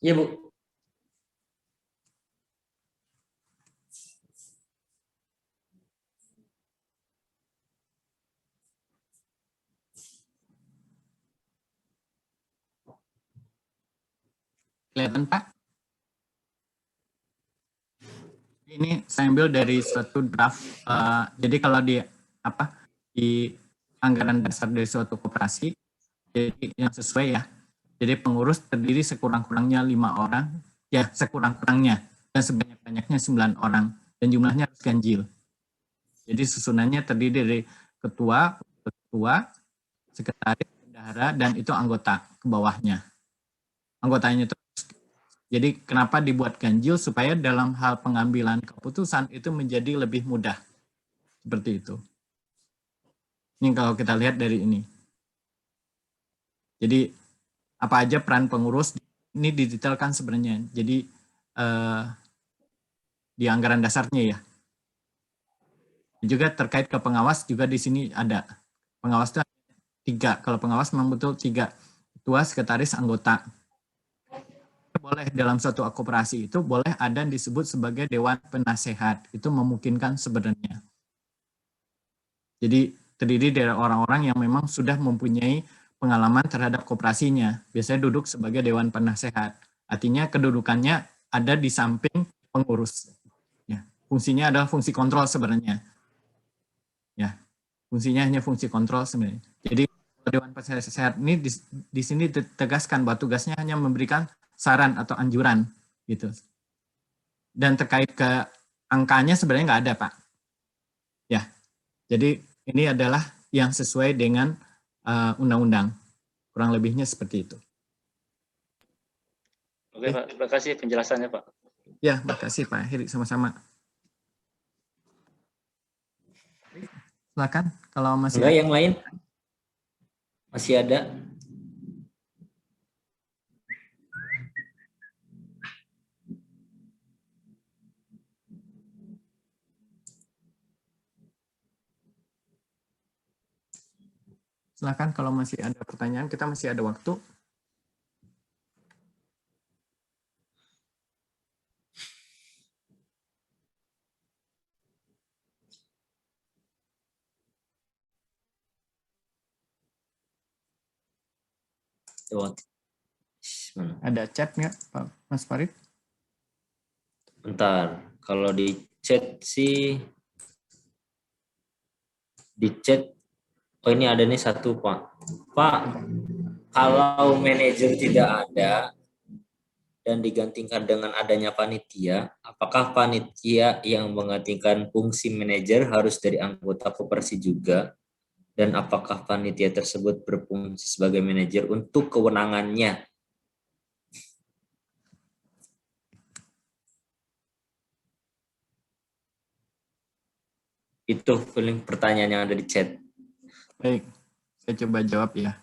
Iya Bu. Kelihatan Pak? Ini saya ambil dari suatu draft. Jadi kalau di anggaran dasar dari suatu koperasi, jadi yang sesuai ya. Jadi pengurus terdiri sekurang-kurangnya 5 orang, ya sekurang-kurangnya, dan sebanyak-banyaknya 9 orang, dan jumlahnya harus ganjil. Jadi susunannya terdiri dari ketua, sekretaris, bendahara, dan itu anggota ke bawahnya. Anggotanya itu, jadi kenapa dibuat ganjil? Supaya dalam hal pengambilan keputusan itu menjadi lebih mudah. Seperti itu. Ini kalau kita lihat dari ini. Jadi apa aja peran pengurus, ini didetailkan sebenarnya. Jadi di anggaran dasarnya ya. Juga terkait ke pengawas juga di sini ada. Pengawas itu 3. Kalau pengawas memang betul 3. Ketua, sekretaris, anggota. Boleh dalam suatu koperasi itu boleh ada yang disebut sebagai dewan penasehat. Itu memungkinkan sebenarnya. Jadi terdiri dari orang-orang yang memang sudah mempunyai pengalaman terhadap koperasinya. Biasanya duduk sebagai dewan penasehat. Artinya kedudukannya ada di samping pengurus. Ya, fungsinya adalah fungsi kontrol sebenarnya. Ya, fungsinya hanya fungsi kontrol sebenarnya. Jadi dewan penasehat ini di sini ditegaskan bahwa tugasnya hanya memberikan saran atau anjuran gitu. Dan terkait ke angkanya sebenarnya nggak ada, Pak. Ya, jadi ini adalah yang sesuai dengan undang-undang. Kurang lebihnya seperti itu. Oke, Pak. Terima kasih penjelasannya, Pak. Ya, makasih Pak Heri, sama-sama. Silakan kalau masih ada yang lain. Masih ada. Silakan kalau masih ada pertanyaan, kita masih ada waktu. Ada chat nggak, Pak Mas Farid? Bentar, kalau di chat sih, di chat, oh ini ada nih satu Pak. Pak, kalau manajer tidak ada dan digantikan dengan adanya panitia, apakah panitia yang menggantikan fungsi manajer harus dari anggota koperasi juga? Dan apakah panitia tersebut berfungsi sebagai manajer untuk kewenangannya? Itu paling pertanyaan yang ada di chat. Baik, saya coba jawab ya.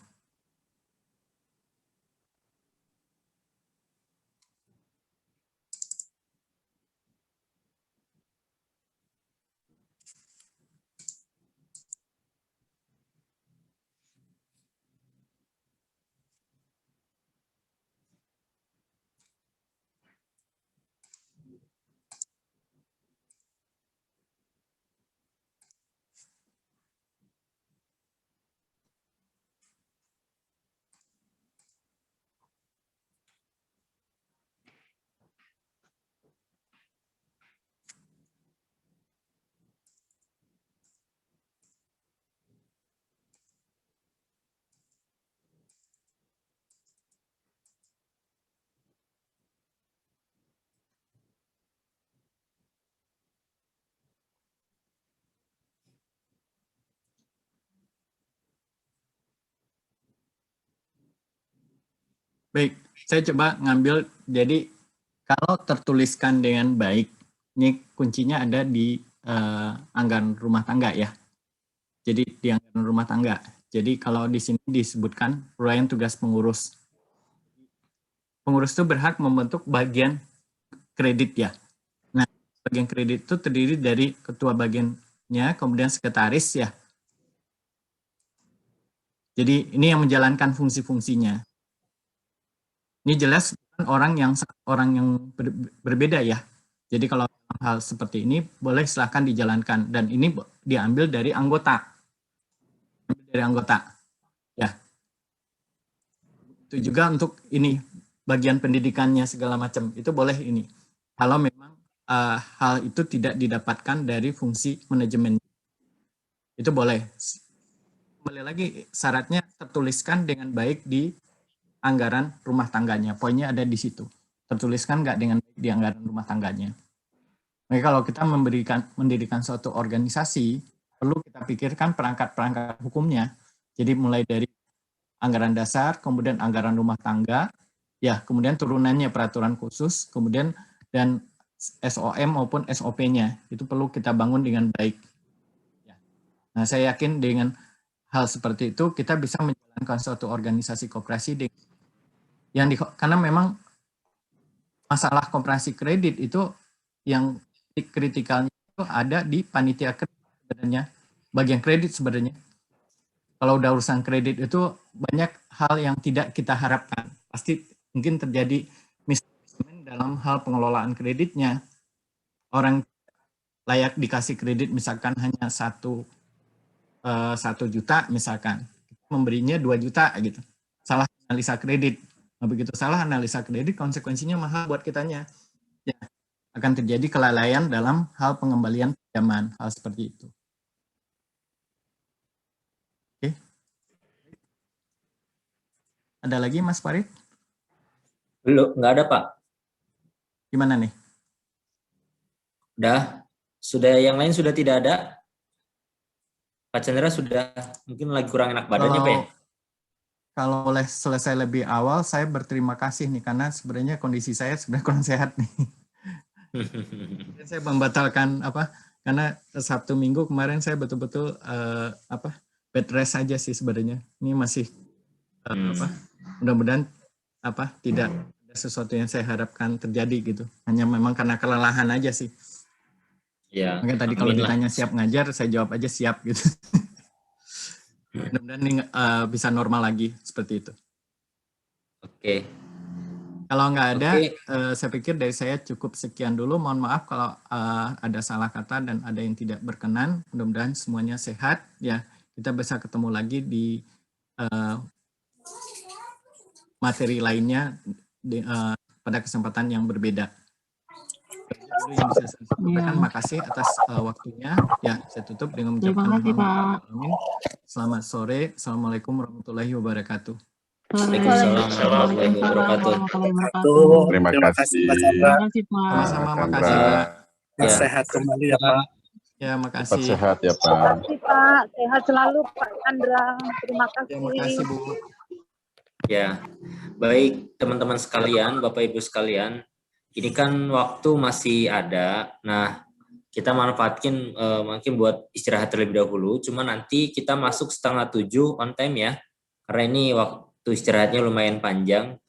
Baik, saya coba ngambil, jadi kalau tertuliskan dengan baik, ini kuncinya ada di anggaran rumah tangga ya. Jadi di anggaran rumah tangga. Jadi kalau di sini disebutkan uraian tugas pengurus. Pengurus itu berhak membentuk bagian kredit ya. Nah, bagian kredit itu terdiri dari ketua bagiannya, kemudian sekretaris ya. Jadi ini yang menjalankan fungsi-fungsinya. Ini jelas orang yang berbeda ya. Jadi kalau hal seperti ini boleh silakan dijalankan, dan ini diambil dari anggota. Ya. Itu juga untuk ini bagian pendidikannya segala macam, itu boleh ini. Kalau memang hal itu tidak didapatkan dari fungsi manajemen. Itu boleh. Kembali lagi, syaratnya tertuliskan dengan baik di anggaran rumah tangganya. Poinnya ada di situ. Tertuliskan nggak dengan baik di anggaran rumah tangganya. Maka kalau kita mendirikan suatu organisasi, perlu kita pikirkan perangkat-perangkat hukumnya. Jadi mulai dari anggaran dasar, kemudian anggaran rumah tangga, ya, kemudian turunannya peraturan khusus, kemudian dan SOM maupun SOP-nya. Itu perlu kita bangun dengan baik. Nah, saya yakin dengan hal seperti itu kita bisa menjalankan suatu organisasi koperasi karena memang masalah koperasi kredit itu yang kritikalnya itu ada di panitia kredit sebenarnya, bagian kredit sebenarnya. Kalau udah urusan kredit itu banyak hal yang tidak kita harapkan. Pasti mungkin terjadi mismanagement dalam hal pengelolaan kreditnya. Orang layak dikasih kredit misalkan hanya 1 juta misalkan, memberinya 2 juta gitu. Salah analisa kredit. Nah, begitu salah analisa kredit, konsekuensinya mahal buat kitanya. Ya, akan terjadi kelalaian dalam hal pengembalian pinjaman, hal seperti itu. Oke. Ada lagi Mas Farid? Belum, nggak ada Pak. Gimana nih? Sudah yang lain sudah tidak ada? Pak Chandra sudah mungkin lagi kurang enak badannya Pak ya? Kalau boleh selesai lebih awal, saya berterima kasih nih, karena sebenarnya kondisi saya sebenarnya kurang sehat nih. Saya membatalkan karena Sabtu Minggu kemarin saya betul-betul bed rest saja sih sebenarnya. Ini masih mudah-mudahan tidak ada sesuatu yang saya harapkan terjadi gitu. Hanya memang karena kelelahan aja sih. Ya. Makanya tadi kalau ditanya siap ngajar, saya jawab aja siap gitu. Mudah-mudahan ini bisa normal lagi seperti itu. Oke. Kalau nggak ada, saya pikir dari saya cukup sekian dulu. Mohon maaf kalau ada salah kata dan ada yang tidak berkenan. Mudah-mudahan semuanya sehat. Ya, kita bisa ketemu lagi di materi lainnya pada kesempatan yang berbeda. Yang bisa saya sampaikan, makasih atas waktunya. Ya, saya tutup dengan mengucapkan selamat sore. Assalamualaikum warahmatullahi wabarakatuh. Waalaikumsalam warahmatullahi wabarakatuh. Terima kasih. Sama-sama, makasih Pak. Ya. Sehat kembali ya Pak. Ya, makasih. Cepat sehat ya Pak. Terima kasih Pak, sehat selalu Pak Chandra. Terima kasih. Terima kasih Bu. Ya, baik teman-teman sekalian, Bapak Ibu sekalian, ini kan waktu masih ada. Nah, kita manfaatkan mungkin buat istirahat terlebih dahulu. Cuma nanti kita masuk 6:30 on time ya, karena ini waktu istirahatnya lumayan panjang.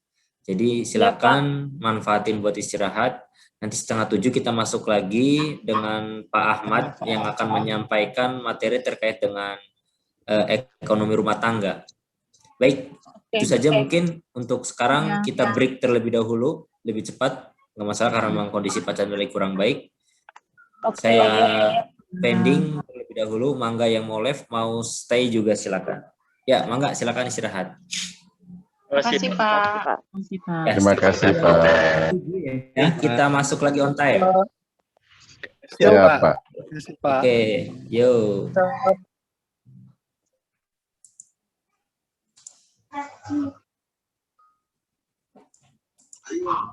Jadi silakan manfaatin buat istirahat. Nanti 6:30 kita masuk lagi dengan Pak Ahmad yang akan menyampaikan materi terkait dengan ekonomi rumah tangga. Baik, itu saja mungkin untuk sekarang kita break terlebih dahulu, lebih cepat. Nggak masalah karena memang kondisi Pak Chandra kurang baik. Saya pending terlebih dahulu. Mangga yang mau live, mau stay juga silakan. Ya, mangga silakan istirahat. Terima kasih Pak. Terima kasih Pak. Ya, kita masuk lagi on time. Ya Pak. Oke, yo. Ayo.